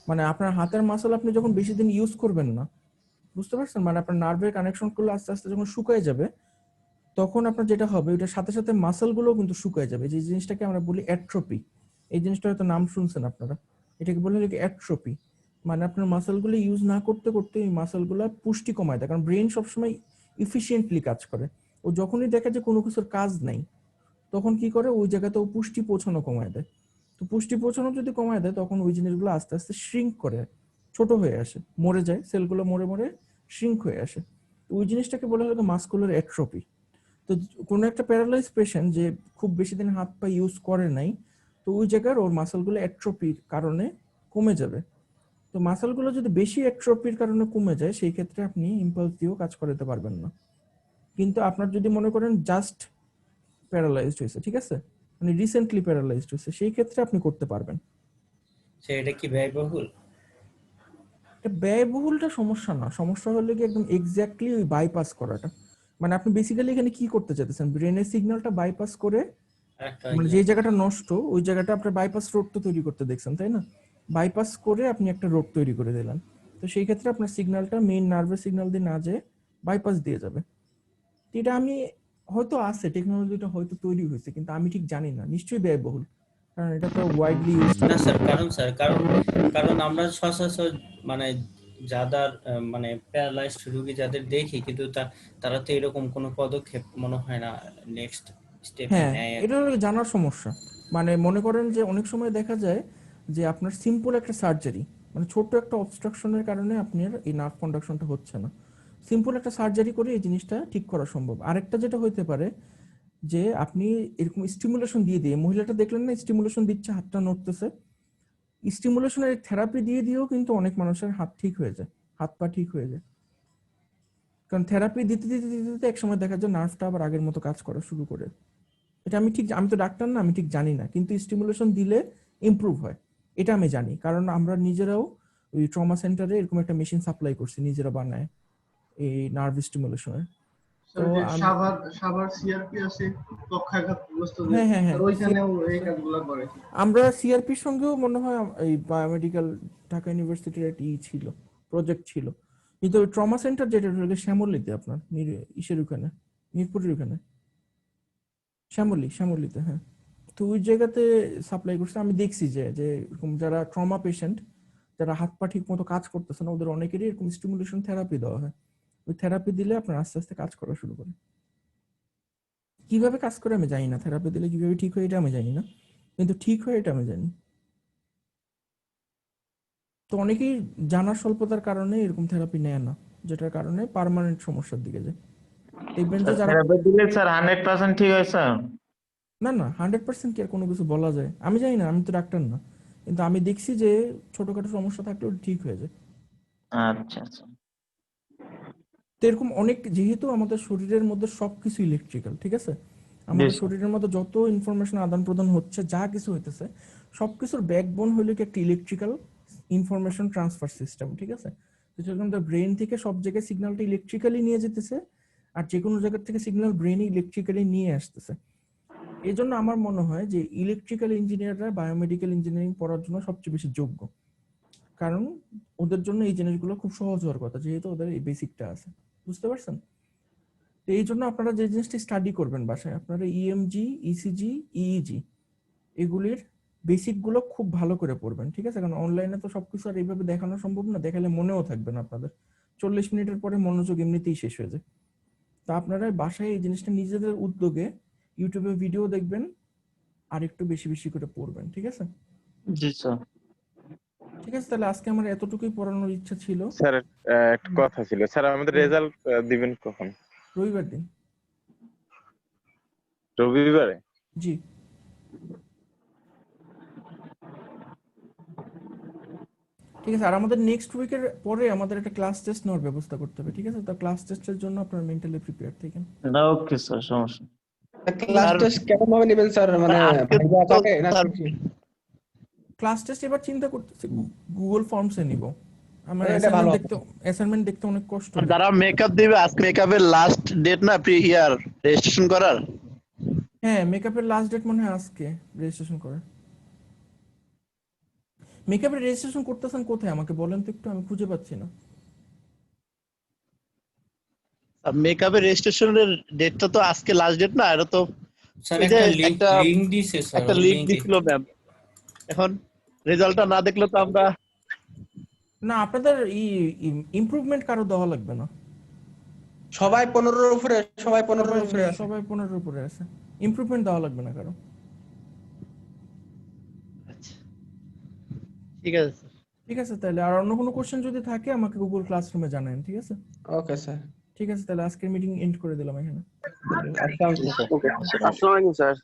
মানে আপনার হাতের মাসল আপনি যখন বেশি দিন ইউজ করবেন না, বুঝতে পারছেন, মানে আপনার নার্ভের কানেকশন গুলো আস্তে আস্তে যখন শুকায় যাবে, তখন আপনার যেটা হবে ওইটার সাথে সাথে মাসল গুলো কিন্তু শুকায় যাবে। যে জিনিসটাকে আমরা বলি অ্যাট্রোপি, এই জিনিসটা হয়তো নাম শুনছেন আপনারা, এটাকে বলে অ্যাট্রোপি। মানে আপনার মাসল গুলো ইউজ না করতে করতে এই মাসল গুলা পুষ্টি কমায় দেয়। কারণ ব্রেন সবসময় ইফিসিয়েন্টলি কাজ করে, ও যখনই দেখে যে কোনো কিছুর কাজ নাই, তখন কি করে ওই জায়গাতে ও পুষ্টি পৌঁছানো কমায় দেয়। তো পুষ্টি পৌঁছানো যদি কমায় দেয়, তখন ওই জিনিসগুলো আস্তে আস্তে শ্রিঙ্ক করে, ছোট হয়ে আসে, মরে যায়, সেলগুলো মরে মরে শ্রিঙ্ক হয়ে আসে। তো ওই জিনিসটাকে বলা হয় মাসকুলার অ্যাট্রোপি। তো কোনো একটা প্যারালাইজ পেশেন্ট যে খুব বেশি দিন হাত পা ইউজ করে নাই, তো ওই জায়গার ওর মাসলগুলো অ্যাট্রোপির কারণে কমে যাবে। তো মাসলগুলো যদি বেশি অ্যাট্রোপির কারণে কমে যায়, সেই ক্ষেত্রে আপনি ইম্পালস দিয়েও কাজ করাতে পারবেন না। কিন্তু আপনার যদি মনে করেন জাস্ট প্যারালাইজড হয়েছে, ঠিক আছে, মানে রিসেন্টলি প্যারালাইজড হয়েছে, সেই ক্ষেত্রে আপনি করতে পারবেন। এটা কি ব্যয়বহুল? এটা ব্যয়বহুলটা সমস্যা না, সমস্যা হলে কি একদম এক্স্যাক্টলি ওই বাইপাস করাটা। মানে আপনি বেসিক্যালি এখানে কি করতে চাইতেছেন, ব্রেনের সিগন্যালটা বাইপাস করে, মানে যে জায়গাটা নষ্ট ওই জায়গাটা আপনার বাইপাস রোড তো তৈরি করতে দেখছেন, তাই না? বাইপাস করে আপনি একটা রোড তৈরি করে দিলেন, তো সেই ক্ষেত্রে আপনার সিগন্যালটা মেইন নার্ভের সিগন্যাল দিয়ে না যেয়ে বাইপাস দিয়ে যাবে। এটা আমি হয়তো আছে, টেকনোলজিটা হয়তো তৈরি হয়েছে, কিন্তু আমি ঠিক জানি না, নিশ্চয়ই ব্যয়বহুল, কারণ এটা তো ওয়াইডলি ইউজড না স্যার, কারণ আমরা সচরাচর মানে যাদের মানে প্যারালাইজড রোগী যাদের দেখি, কিন্তু তারা তো এরকম কোনো পদক্ষেপ মনে হয় না নেক্সট স্টেপে হ্যাঁ, নেয়। এটা হলো জানার সমস্যা। মানে মনে করেন যে অনেক সময় দেখা যায় যে আপনার সিম্পল একটা সার্জারি, মানে ছোট একটা অবস্ট্রাকশনের কারণে আপনার এই নার্ভ কন্ডাকশনটা হচ্ছে না, সিম্পল একটা সার্জারি করে এই জিনিসটা ঠিক করা সম্ভব। আরেকটা যেটা হইতে পারে যে আপনি এরকম স্টিমুলেশন দিয়ে মহিলাটা দেখলেন না, স্টিমুলেশন দিচ্ছে, হাতটা নড়তেছে, স্টিমুলেশনের থেরাপি দিয়েও কিন্তু অনেক মানুষের হাত ঠিক হয়ে যায়, হাত পা ঠিক হয়ে যায়। কারণ থেরাপি দিতে দিতে দিতে দিতে এক সময় দেখা যায় নার্ভটা আবার আগের মতো কাজ করা শুরু করে। এটা আমি তো ডাক্তার না, আমি ঠিক জানি না, কিন্তু স্টিমুলেশন দিলে ইমপ্রুভ হয় এটা আমি জানি, কারণ আমরা নিজেরাও ওই ট্রমা সেন্টারে এরকম একটা মেশিন সাপ্লাই করছি, নিজেরা বানায় এই নার্ভ স্টিমুলেশনের। তো সাভার সিআরপি আছে পক্ষাঘাতগ্রস্ত, হ্যাঁ, ওইখানেও এই কাজগুলো করে। আমরা সিআরপির সঙ্গেও মনে হয় এই বায়োমেডিক্যাল ঢাকা ইউনিভার্সিটির একটা ছিল, প্রজেক্ট ছিল। কিন্তু ওই ট্রমা সেন্টার যেটা হলো শ্যামলীতে, আপনার ইসের ওখানে, মিরপুরের ওখানে, শ্যামলীতে, হ্যাঁ। তো ওই জায়গাতে সাপ্লাই করছে, আমি দেখছি যে এরকম যারা ট্রমা পেশেন্ট, যারা হাত পা ঠিক মতো কাজ করতেছে না, ওদের অনেকেরই এরকম স্টিমুলেশন থেরাপি দেওয়া হয়। ওই থেরাপি দিলে আপনার আস্তে আস্তে কাজ করা শুরু করে। কিভাবে কাজ করে আমি জানি না, থেরাপি দিলে কিভাবে ঠিক হয় এটা আমি জানি না, কিন্তু ঠিক হয় এটা আমি জানি। তো অনেকেই জানার স্বল্পতার কারণে এরকম থেরাপি নেয় না, যেটার কারণে পার্মানেন্ট সমস্যার দিকে যায়। দেখবেন যে যারা থেরাপি দিলে স্যার 100% ঠিক হয় স্যার? না 100% কি আর কোনো কিছু বলা যায়, আমি জানি না, আমি তো ডাক্তার না, কিন্তু আমি দেখছি যে ছোটখাটো সমস্যা থাকলেও ঠিক হয়ে যায়। আচ্ছা আচ্ছা। তো এরকম অনেক, যেহেতু আমাদের শরীরের মধ্যে সবকিছু ইলেকট্রিক্যাল, ঠিক আছে, আমাদের শরীরের মধ্যে যত ইনফরমেশন আদান প্রদান হচ্ছে, যা কিছু হইতেছে, সবকিছুর ব্যাকবোন হইলো কি একটা ইলেকট্রিক্যাল ইনফরমেশন ট্রান্সফার সিস্টেম, ঠিক আছে। তো সেরকম ব্রেন থেকে সব জায়গায় সিগন্যালটা ইলেকট্রিক্যালি নিয়ে যেতেছে, আর যে কোনো জায়গা থেকে সিগন্যাল ব্রেনে ইলেকট্রিক্যালি নিয়ে আসতেছে। এই জন্য আমার মনে হয় যে ইলেকট্রিক্যাল ইঞ্জিনিয়াররা বায়োমেডিক্যাল ইঞ্জিনিয়ারিং পড়ার জন্য সবচেয়ে বেশি যোগ্য, কারণ ওদের জন্য এই জিনিসগুলো খুব সহজ হওয়ার কথা, যেহেতু ওদের এই বেসিকটা আছে, বুঝতে পারছেন? তো এই জন্য আপনারা যে জিনিসটি স্টাডি করবেন বাসায়, আপনারা ইএমজি, ইসিজি, ইইজি এগুলির বেসিক গুলো খুব ভালো করে পড়বেন, ঠিক আছে? কারণ অনলাইনে তো সবকিছু আর এইভাবে দেখানো সম্ভব না, দেখালে মনেও থাকবে না আপনাদের। 40 মিনিটের পরে মনোযোগ এমনিতেই শেষ হয়ে যায়। তো আপনারা বাসায় এই জিনিসটা নিজেদের উদ্যোগে ইউটিউবে ভিডিও দেখবেন আর একটু বেশি বেশি করে পড়বেন, ঠিক আছে? জি স্যার। ঠিক আছে, তাহলে আজকে আমার এতটুকুই পড়ানোর ইচ্ছা ছিল। স্যার একটা কথা ছিল স্যার, আমাদের রেজাল্ট দিবেন কখন? রবিবার দিন। রবিবারে? জি। ঠিক আছে, আর আমাদের নেক্সট উইকের পরে আমাদের একটা ক্লাস টেস্ট নেওয়ার ব্যবস্থা করতে হবে, ঠিক আছে? তো ক্লাস টেস্টের জন্য আপনারা মেন্টালি প্রিপেয়ার থাকেন। না ওকে স্যার, সমস্যা নেই। ক্লাস টেস্ট কেমন ভাবে নেবেন স্যার, মানে ভাইবা আকারে না ক্লাস টেস্ট এবার চিন্তা করতেছি গুগল ফর্মসে নিব। আমার এটা ভালো অ্যাসাইনমেন্ট দেখতে অনেক কষ্ট। যারা মেকআপ দিবে, আজকে মেকআপের লাস্ট ডেট না প্রি ইয়ার রেজিস্ট্রেশন করার? হ্যাঁ, মেকআপের লাস্ট ডেট মনে হয় আজকে রেজিস্ট্রেশন করে। মেকআপের রেজিস্ট্রেশন করতেছেন কোথায় আমাকে বলেন তো একটু, আমি খুঁজে পাচ্ছি না। মেকআপের রেজিস্ট্রেশনের ডেটটা তো আজকে লাস্ট ডেট না, এটা তো স্যার এই যে একটা লিংক দিছে স্যার, একটা লিংক দিছিল ম্যাম। এখন রেজাল্টটা না দেখলে তো আমরা না, আপনাদের ইমপ্রুভমেন্ট কারো দেওয়া লাগবে না। সবাই 15-র উপরে, সবাই 15-র উপরে আছে। সবাই 15-র উপরে আছে, ইমপ্রুভমেন্ট দেওয়া লাগবে না কারো। ঠিক আছে স্যার। ঠিক আছে, তাহলে আর অন্য কোনো কোশ্চেন যদি থাকে আমাকে গুগল ক্লাসরুমে জানান, ঠিক আছে? Okay sir. ঠিক আছে, তাহলে আজকের মিটিং এন্ড করে দিলাম এখানে। আসসালামু আলাইকুম আসসালামু আলাইকুম স্যার।